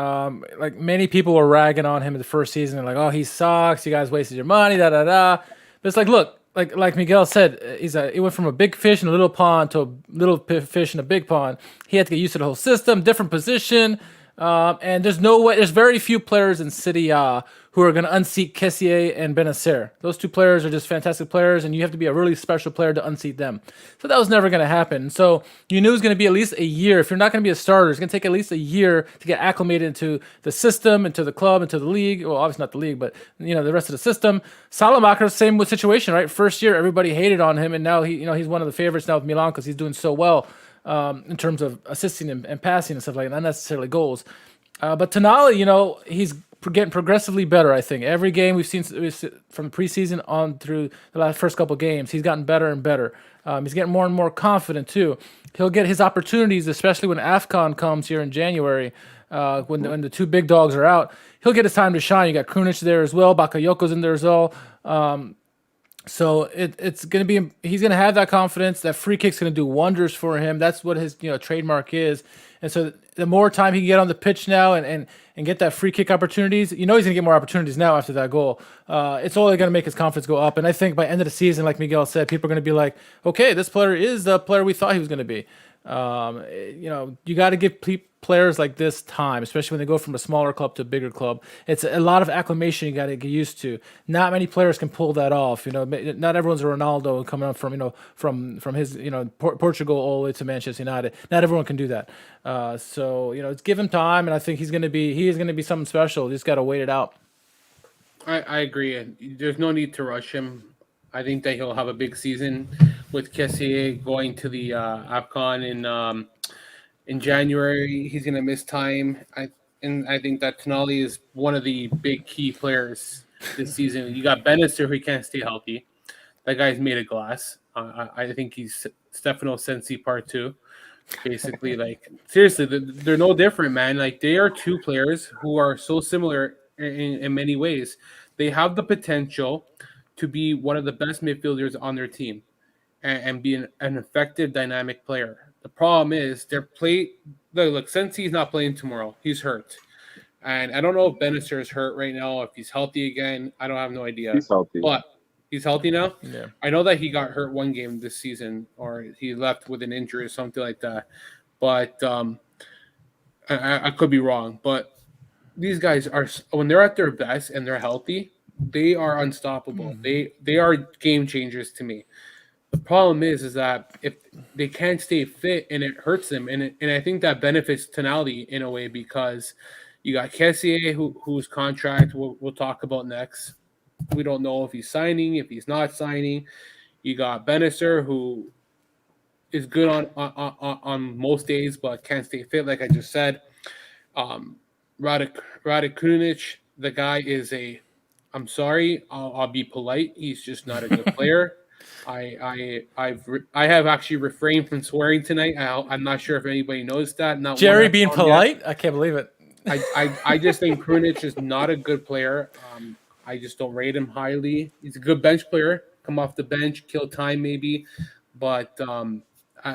Like many people were ragging on him in the first season, and like, oh, he sucks. You guys wasted your money. Da da da. But it's like, look, like Miguel said, he went from a big fish in a little pond to a little fish in a big pond. He had to get used to the whole system, different position. And there's no way. There's very few players in City who are going to unseat Kessié and Benacer. Those two players are just fantastic players, and you have to be a really special player to unseat them. So that was never going to happen. So you knew it was going to be at least a year. If you're not going to be a starter, it's going to take at least a year to get acclimated into the system, into the club, into the league. Well, obviously not the league, but the rest of the system. Salamaker, same situation, right? First year, everybody hated on him, and now he's one of the favorites now with Milan because he's doing so well. In terms of assisting and passing and stuff like that, not necessarily goals. But Tonali, he's getting progressively better, I think. Every game we've seen from preseason on through the first couple games, he's gotten better and better. He's getting more and more confident, too. He'll get his opportunities, especially when AFCON comes here in January, when the two big dogs are out. He'll get his time to shine. You got Krunic there as well. Bakayoko's in there as well. So it's going to be, he's going to have that confidence. That free kick's going to do wonders for him. That's what his trademark is. And so the more time he can get on the pitch now and get that free kick opportunities, he's going to get more opportunities now after that goal. It's only going to make his confidence go up. And I think by end of the season, like Miguel said, people are going to be like, okay, this player is the player we thought he was going to be. You got to give players like this time, especially when they go from a smaller club to a bigger club. It's a lot of acclimation you got to get used to. Not many players can pull that off. Not everyone's a Ronaldo coming up from from his Portugal all the way to Manchester United. Not everyone can do that. So it's give him time, and I think he is going to be something special. You just got to wait it out. I agree. There's no need to rush him. I think that he'll have a big season with Kessié going to the AFCON in January. He's going to miss time. I think that Tonali is one of the big key players this season. You got Bannister, who can't stay healthy. That guy's made of glass. I think he's Stefano Sensi part 2. Basically, seriously, they're no different, man. They are two players who are so similar in many ways. They have the potential to be one of the best midfielders on their team and be an effective, dynamic player. The problem is look, Sensi's not playing tomorrow. He's hurt. And I don't know if Bannister is hurt right now, if he's healthy again. I don't have no idea. He's healthy. But he's healthy now? Yeah. I know that he got hurt one game this season, or he left with an injury or something like that. But I could be wrong. But these guys are, when they're at their best and they're healthy, they are unstoppable. They are game changers to me. The problem is that if they can't stay fit, and it hurts them, and I think that benefits Tonali in a way, because you got Kessié, whose contract we'll talk about next. We don't know if he's signing, if he's not signing. You got Bannister, who is good on most days, but can't stay fit, like I just said. Radic Krunic, the guy is I'm sorry, I'll be polite. He's just not a good player. I have actually refrained from swearing tonight. I'm not sure if anybody knows that. Not Jerry being polite? Yet. I can't believe it. I just think Krunic is not a good player. I just don't rate him highly. He's a good bench player. Come off the bench, kill time maybe, but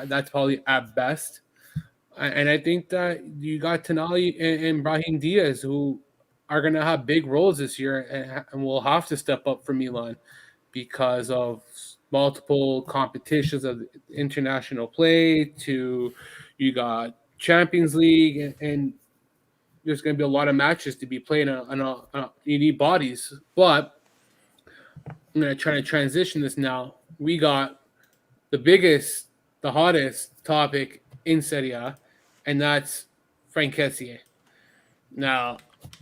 that's probably at best. And I think that you got Tonali and Brahim Diaz, who are going to have big roles this year and will have to step up for Milan because of multiple competitions of international play. You got Champions League, and there's going to be a lot of matches to be played you need bodies. But I'm going to try to transition this now. We got the hottest topic in Serie A, and that's Franck Kessié. Now,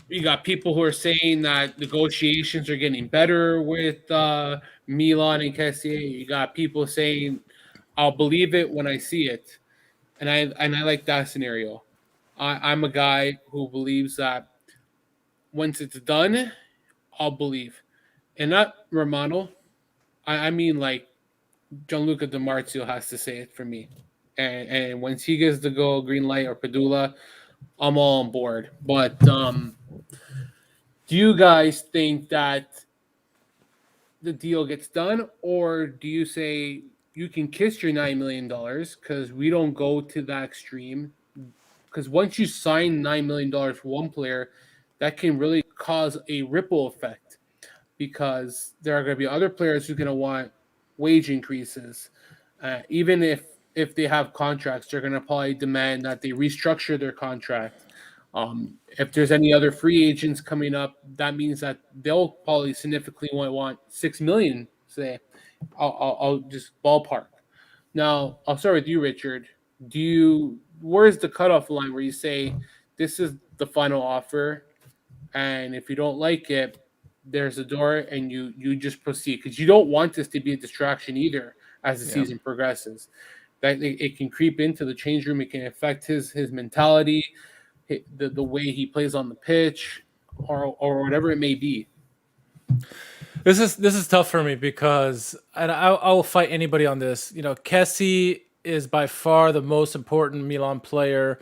you got people who are saying that negotiations are getting better with Milan and Kessié. You got people saying, I'll believe it when I see it. And I like that scenario. I'm a guy who believes that once it's done, I'll believe. And not Romano. I mean, Gianluca Di Marzio has to say it for me. And once he gives the green light, or Padula, I'm all on board. But do you guys think that the deal gets done, or do you say you can kiss your $9 million because we don't go to that extreme? Because once you sign $9 million for one player, that can really cause a ripple effect, because there are going to be other players who are going to want wage increases. Even if they have contracts, they're going to probably demand that they restructure their contract. If there's any other free agents coming up, that means that they'll probably significantly want $6 million. Say, I'll just ballpark. Now, I'll start with you, Richard. Where's the cutoff line where you say this is the final offer, and if you don't like it, there's a door, and you just proceed, because you don't want this to be a distraction either as the season progresses. That it can creep into the change room. It can affect his mentality, the way he plays on the pitch, or whatever it may be. This is tough for me, because, and I will fight anybody on this. Kessie is by far the most important Milan player.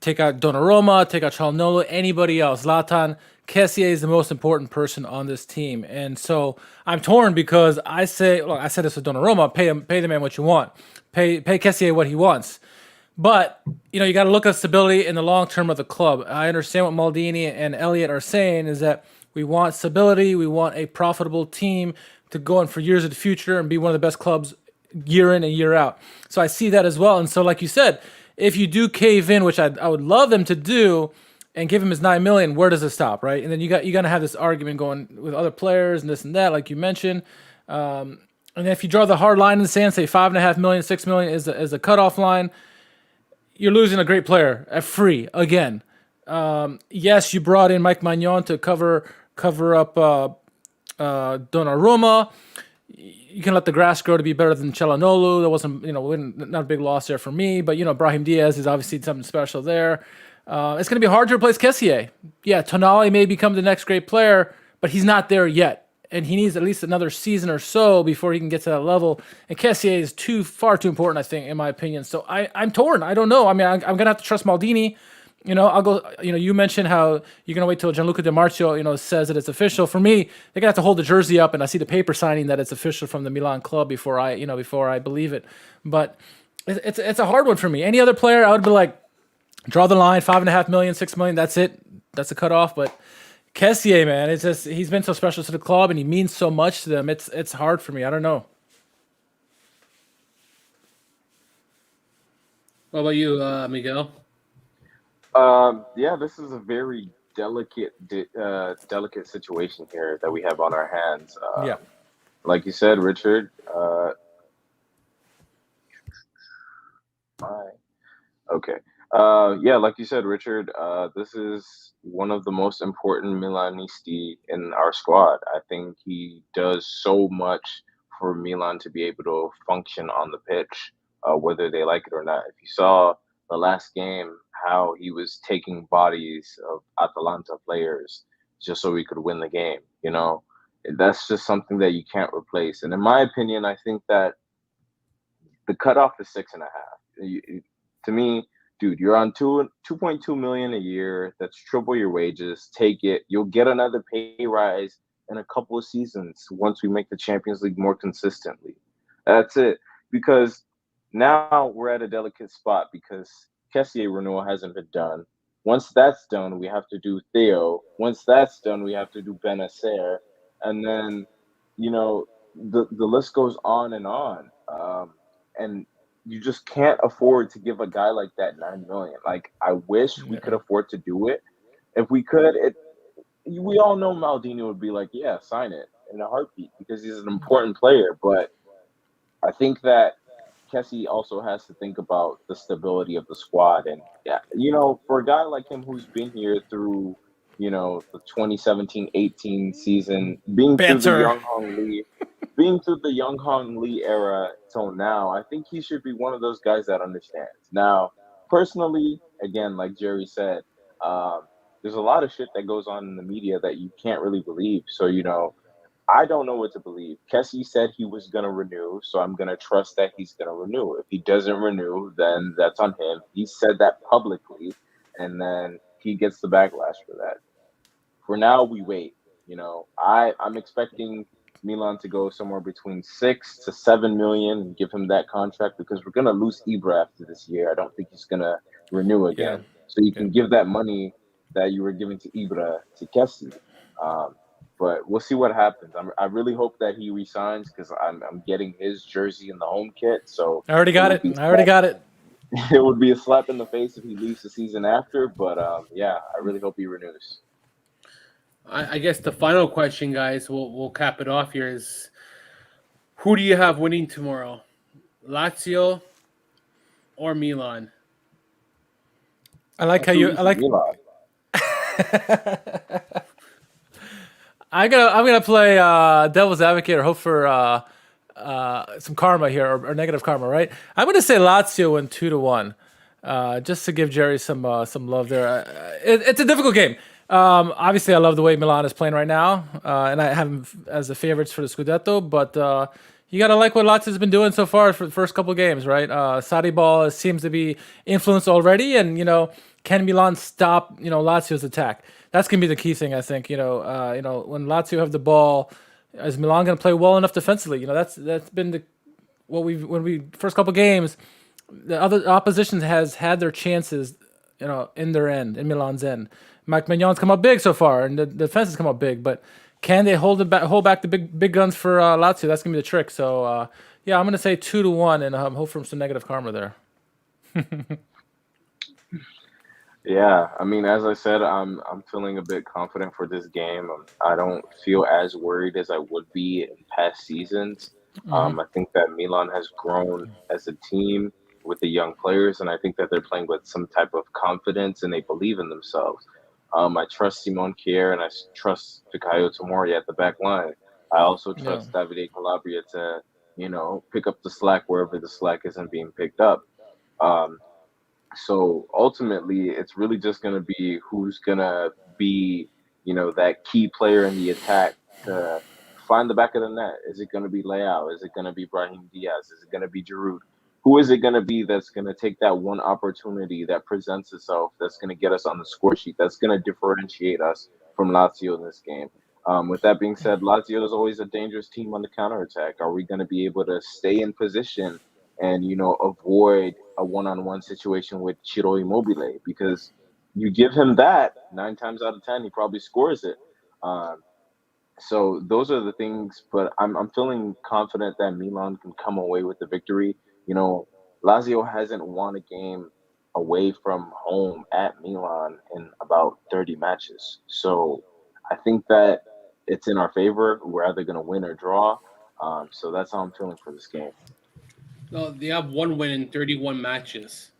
Take out Donnarumma, take out Calhanoglu, anybody else. Zlatan, Kessié is the most important person on this team. And so I'm torn, because I said this to Donnarumma, pay the man what you want. Pay Kessié what he wants. But, you got to look at stability in the long term of the club. I understand what Maldini and Elliott are saying, is that we want stability, we want a profitable team to go on for years in the future and be one of the best clubs year in and year out. So I see that as well. And so, like you said, if you do cave in, which I would love them to do, and give him his $9 million, where does it stop, right? And then you're gonna have this argument going with other players and this and that, like you mentioned. And if you draw the hard line in the sand, say $5.5 million, $6 million is a cutoff line, you're losing a great player at free again. Yes, you brought in Mike Maignan to cover up Donnarumma. You can let the grass grow to be better than Çalhanoğlu. That wasn't, not a big loss there for me. But, Brahim Diaz is obviously something special there. It's going to be hard to replace Kessié. Yeah, Tonali may become the next great player, but he's not there yet. And he needs at least another season or so before he can get to that level. And Kessié is far too important, I think, in my opinion. So I'm torn. I don't know. I mean, I'm going to have to trust Maldini. I'll go. You mentioned how you're gonna wait till Gianluca Di Marzio, says that it's official. For me, they're gonna have to hold the jersey up and I see the paper signing that it's official from the Milan club before I believe it. But it's a hard one for me. Any other player, I would be like, draw the line, $5.5 million, $6 million. That's it. That's a cutoff. But Kessié, man, it's just he's been so special to the club and he means so much to them. It's hard for me. I don't know. What about you, Miguel? Yeah, this is a very delicate situation here that we have on our hands. Yeah. Like you said, Richard. Okay. Yeah, like you said, Richard. This is one of the most important Milanisti in our squad. I think he does so much for Milan to be able to function on the pitch, whether they like it or not. If you saw the last game, how he was taking bodies of Atalanta players just so we could win the game, that's just something that you can't replace. And in my opinion, I think that the cutoff is 6.5. To me, dude, you're on 2.2 million a year. That's triple your wages. Take it. You'll get another pay rise in a couple of seasons once we make the Champions League more consistently. That's it. Because now we're at a delicate spot because Kessié renewal hasn't been done. Once that's done, we have to do Theo. Once that's done, we have to do Benacer. And then, the list goes on. And you just can't afford to give a guy like that $9 million. Like, I wish we could afford to do it. If we could, we all know Maldini would be like, yeah, sign it in a heartbeat because he's an important player. But I think that Kessié also has to think about the stability of the squad. And, for a guy like him who's been here through, the 2017-18 season, being through the Young Hong Lee era till now, I think he should be one of those guys that understands. Now, personally, again, like Jerry said, there's a lot of shit that goes on in the media that you can't really believe. So, I don't know what to believe. Kessié said he was going to renew, so I'm going to trust that he's going to renew. If he doesn't renew, then that's on him. He said that publicly, and then he gets the backlash for that. For now, we wait. I'm expecting Milan to go somewhere between 6 to 7 million and give him that contract because we're going to lose Ibra after this year. I don't think he's going to renew again. Yeah. So you can give that money that you were giving to Ibra to Kessié. But we'll see what happens. I really hope that he resigns because I'm getting his jersey in the home kit. So I already got it. It would be a slap in the face if he leaves the season after. But I really hope he renews. I guess the final question, guys, we'll cap it off here is, who do you have winning tomorrow, Lazio or Milan? I'm gonna play devil's advocate or hope for some karma here or negative karma, right? I'm gonna say Lazio win 2-1, just to give Jerry some love there. It's a difficult game. Obviously, I love the way Milan is playing right now, and I have them as the favorites for the Scudetto. But you gotta like what Lazio's been doing so far for the first couple of games, right? Sarri ball seems to be influenced already, and can Milan stop Lazio's attack? That's gonna be the key thing, I think. When Lazio have the ball, is Milan gonna play well enough defensively? That's been when we first couple games, the other opposition has had their chances, in their end, in Milan's end. Mike Magnan's come up big so far, and the defense has come up big, but can they hold back the big guns for Lazio? That's gonna be the trick. So I'm gonna say 2-1, and hope for some negative karma there. Yeah, I mean, as I said, I'm feeling a bit confident for this game. I don't feel as worried as I would be in past seasons. Hmm. I think that Milan has grown as a team with the young players, and I think that they're playing with some type of confidence and they believe in themselves. I trust Simon Kier and trust Fikayo Tomori at the back line. I also Yeah. trust Davide Calabria to, pick up the slack wherever the slack isn't being picked up. Um, so ultimately, it's really just going to be who's going to be, that key player in the attack to find the back of the net. Is it going to be Leao? Is it going to be Brahim Diaz? Is it going to be Giroud? Who is it going to be that's going to take that one opportunity that presents itself that's going to get us on the score sheet, that's going to differentiate us from Lazio in this game? With that being said, Lazio is always a dangerous team on the counterattack. Are we going to be able to stay in position and avoid a one-on-one situation with Ciro Immobile? Because you give him that 9 times out of 10, he probably scores it. Um, so those are the things, but I'm feeling confident that Milan can come away with the victory. You know, Lazio hasn't won a game away from home at Milan in about 30 matches. So I think that it's in our favor. We're either going to win or draw. So that's how I'm feeling for this game. No, they have one win in 31 matches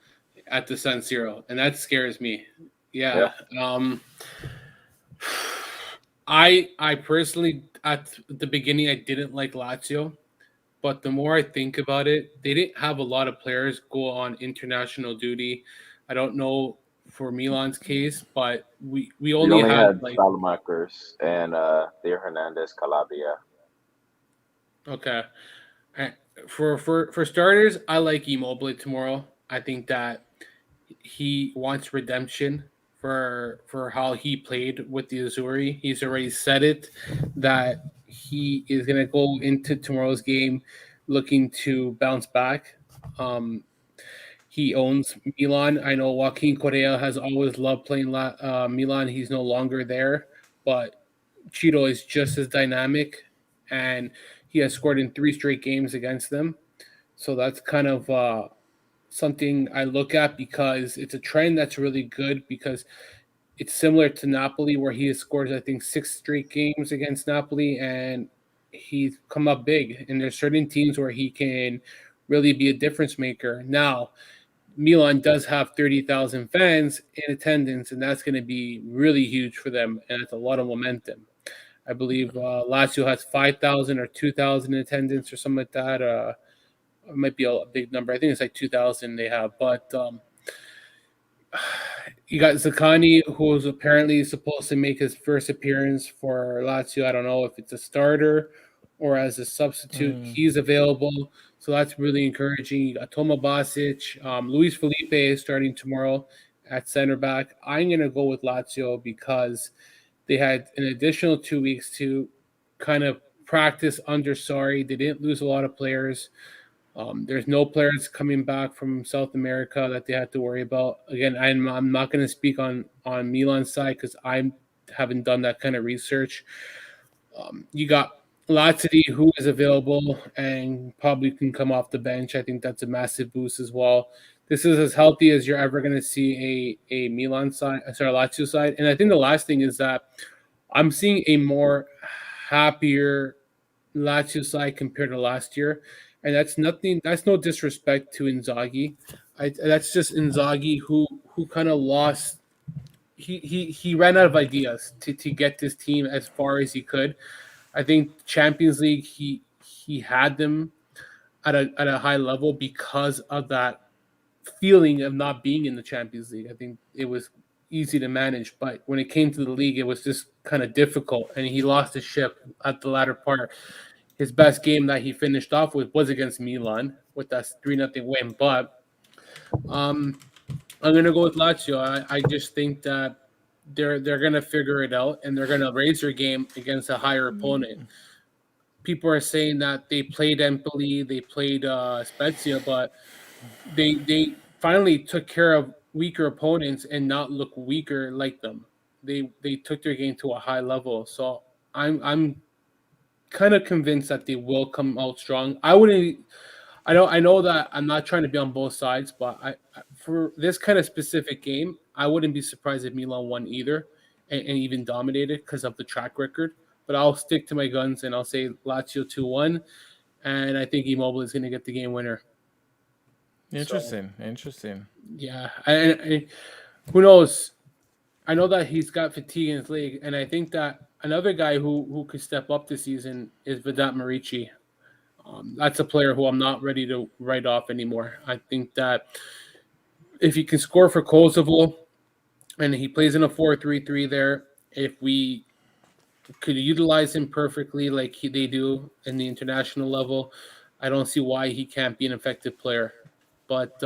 at the San Siro, and that scares me. Yeah. Yeah. I personally at the beginning I didn't like Lazio, but the more I think about it, they didn't have a lot of players go on international duty. I don't know for Milan's case, but we We only only had had like Salamakers and Theo Hernandez Calabria. okay. Uh, for starters, I like Immobile tomorrow. I think that he wants redemption for how he played with the Azzurri. He's already said it that he is going to go into tomorrow's game looking to bounce back. Um, he owns Milan. I know Joaquin Correa has always loved playing Milan. He's no longer there, but Cheeto is just as dynamic, and he has scored in 3 straight games against them. So that's kind of something I look at because it's a trend that's really good because it's similar to Napoli where he has scored I think 6 straight games against Napoli and he's come up big. And there's certain teams where he can really be a difference maker. Now Milan does have 30,000 fans in attendance, and that's going to be really huge for them, and it's a lot of momentum. I believe Lazio has 5,000 or 2,000 in attendance or something like that. It might be a big number. I think it's like 2,000 they have. But you got Zaccani, who's apparently supposed to make his first appearance for Lazio. I don't know if it's a starter or as a substitute. He's available. So that's really encouraging. You got Toma Basic. Luis Felipe is starting tomorrow at center back. I'm going to go with Lazio because they had an additional 2 weeks to kind of practice under Sarri. They didn't lose a lot of players. There's no players coming back from South America that they have to worry about. Again, I'm not going to speak on Milan's side because I haven't done that kind of research. You got Lazzari, who is available and probably can come off the bench. I think that's a massive boost as well. This is as healthy as you're ever going to see a Milan side, sorry, Lazio side. And I think the last thing is that I'm seeing a more happier Lazio side compared to last year, and that's nothing. That's no disrespect to Inzaghi. That's just Inzaghi who kind of lost. He ran out of ideas to get this team as far as he could. I think Champions League he had them at a high level because of that feeling of not being in the Champions League. I think it was easy to manage, but when it came to the league, it was just kind of difficult, and he lost his ship at the latter part. His best game that he finished off with was against Milan with that 3-0 win. But um, I'm gonna go with Lazio. I just think that they're gonna figure it out and they're gonna raise their game against a higher opponent. People are saying that they played Empoli, they played Spezia, but they finally took care of weaker opponents and not look weaker like them. They took their game to a high level. So I'm kind of convinced that they will come out strong. I wouldn't. I know that I'm not trying to be on both sides, but for this kind of specific game, I wouldn't be surprised if Milan won either and even dominated because of the track record. But I'll stick to my guns and I'll say Lazio 2-1. And I think Immobile is going to get the game winner. Interesting. Yeah. And who knows? I know that he's got fatigue in his leg. And I think that another guy who could step up this season is Vedat Marici. That's a player who I'm not ready to write off anymore. I think that if he can score for Kosovo and he plays in a 4-3-3 there, if we could utilize him perfectly like they do in the international level, I don't see why he can't be an effective player. But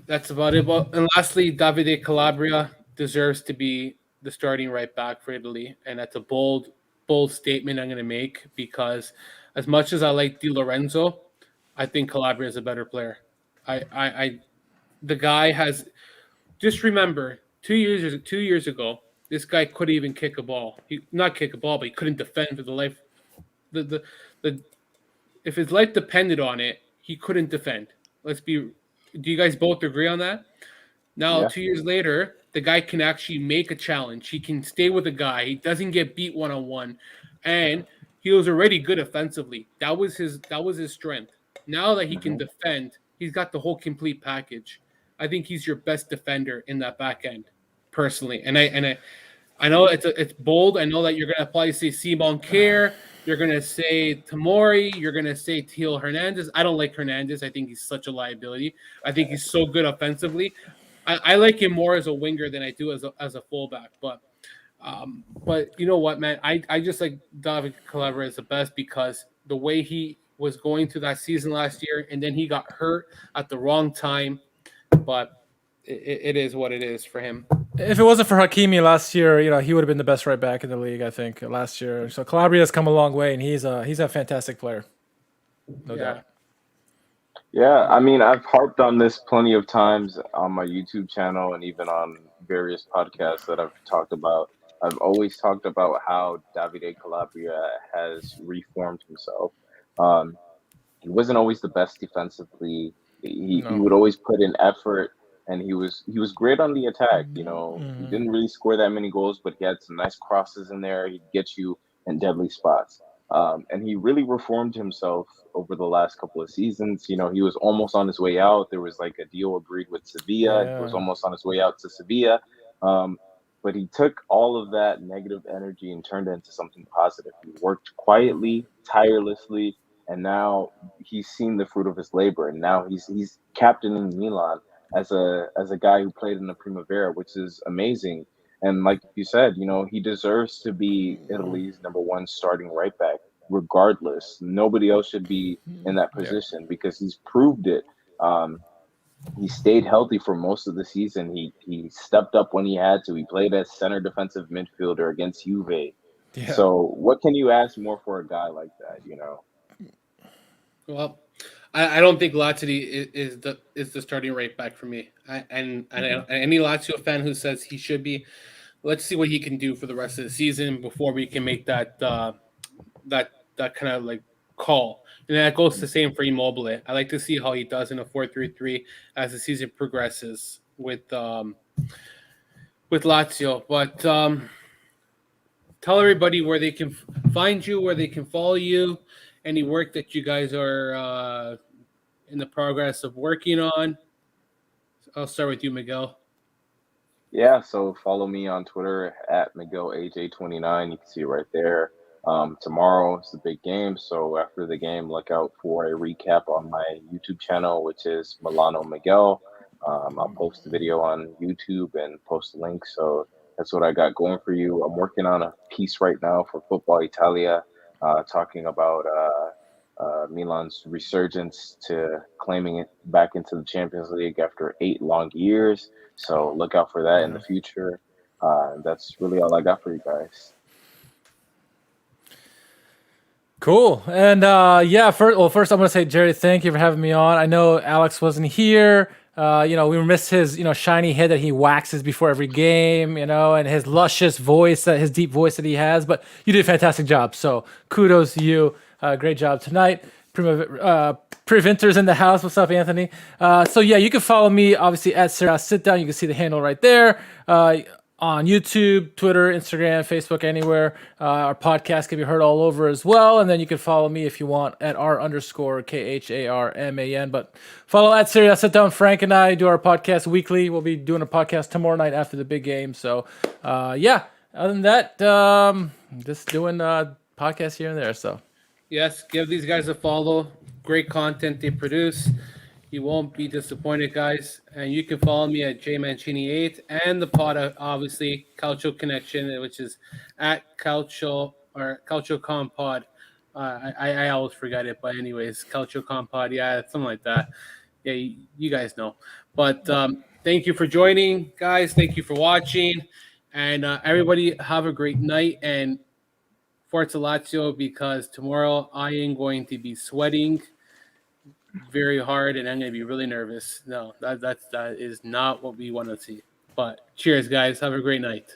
that's about it. And lastly, Davide Calabria deserves to be the starting right back for Italy. And that's a bold statement I'm going to make because as much as I like Di Lorenzo, I think Calabria is a better player. The guy has – just remember, 2 years ago, this guy couldn't even kick a ball. Not kick a ball, but he couldn't defend for the life. If his life depended on it, he couldn't defend. Do you guys both agree on that? Now, 2 years later, the guy can actually make a challenge. He can stay with a guy. He doesn't get beat one-on-one. And he was already good offensively. That was his strength. Now that he can defend, he's got the whole complete package. I think he's your best defender in that back end, personally. And I know it's bold. I know that you're going to probably say Simon Kjær. You're going to say Tamori. You're going to say Teal Hernandez. I don't like Hernandez. I think he's such a liability. I think he's so good offensively. I like him more as a winger than I do as a fullback. But you know what, man? I just like David Calabria as the best because the way he was going through that season last year, and then he got hurt at the wrong time. But it is what it is for him. If it wasn't for Hakimi last year, he would have been the best right back in the league, I think, last year. So Calabria has come a long way, and he's a fantastic player. No doubt. Yeah, I mean, I've harped on this plenty of times on my YouTube channel and even on various podcasts that I've talked about. I've always talked about how Davide Calabria has reformed himself. He wasn't always the best defensively. He would always put in effort, and he was great on the attack. He didn't really score that many goals, but he had some nice crosses in there. He'd get you in deadly spots. And he really reformed himself over the last couple of seasons. He was almost on his way out. There was like a deal agreed with Sevilla. Yeah. He was almost on his way out to Sevilla. But he took all of that negative energy and turned it into something positive. He worked quietly, tirelessly, and now he's seen the fruit of his labor. And now he's captaining Milan as a guy who played in the Primavera, which is amazing. And like you said, he deserves to be Italy's number one starting right back, regardless. Nobody else should be in that position because he's proved it. He stayed healthy for most of the season. He stepped up when he had to. He played as center defensive midfielder against Juve. Yeah. So what can you ask more for a guy like that, Well, I don't think Lazio is the starting right back for me. And any Lazio fan who says he should be, let's see what he can do for the rest of the season before we can make that kind of like call. And that goes the same for Immobile. I like to see how he does in a 4-3-3 as the season progresses with Lazio. But tell everybody where they can find you, where they can follow you, any work that you guys are in the progress of working on. I'll start with you, Miguel. Yeah, so follow me on Twitter at MiguelAJ29. You can see it right there. Tomorrow is the big game, so after the game, look out for a recap on my YouTube channel, which is Milano Miguel. I'll post the video on YouTube and post a link, so that's what I got going for you. I'm working on a piece right now for Football Italia, talking about Milan's resurgence to claiming it back into the Champions League after 8 long years. So look out for that in the future. That's really all I got for you guys. Cool. And first I'm going to say, Jerry, thank you for having me on. I know Alex wasn't here. We missed his, shiny head that he waxes before every game, and his luscious voice, his deep voice that he has. But you did a fantastic job. So kudos to you. Great job tonight. Preventers in the house. What's up, Anthony? So yeah, you can follow me obviously at Sarah Sit Down. You can see the handle right there. On YouTube, Twitter, Instagram, Facebook, anywhere. Our podcast can be heard all over as well. And then you can follow me if you want at R_KHARMAN. But follow at Serie A Sit Down. Frank and I do our podcast weekly. We'll be doing a podcast tomorrow night after the big game. So, yeah, other than that, just doing podcasts here and there. So, Yes, give these guys a follow. Great content they produce. You won't be disappointed, guys. And you can follow me at jmancini8 and the pod, obviously, Calcio Connection, which is at Calcio or CalcioCom Pod. I always forget it, but anyways, CalcioCom Pod, yeah, something like that. Yeah, you guys know. But thank you for joining, guys. Thank you for watching. And everybody have a great night. And Forza Lazio, because tomorrow I am going to be sweating very hard and I'm going to be really nervous. No, that is not what we want to see. But cheers, guys. Have a great night.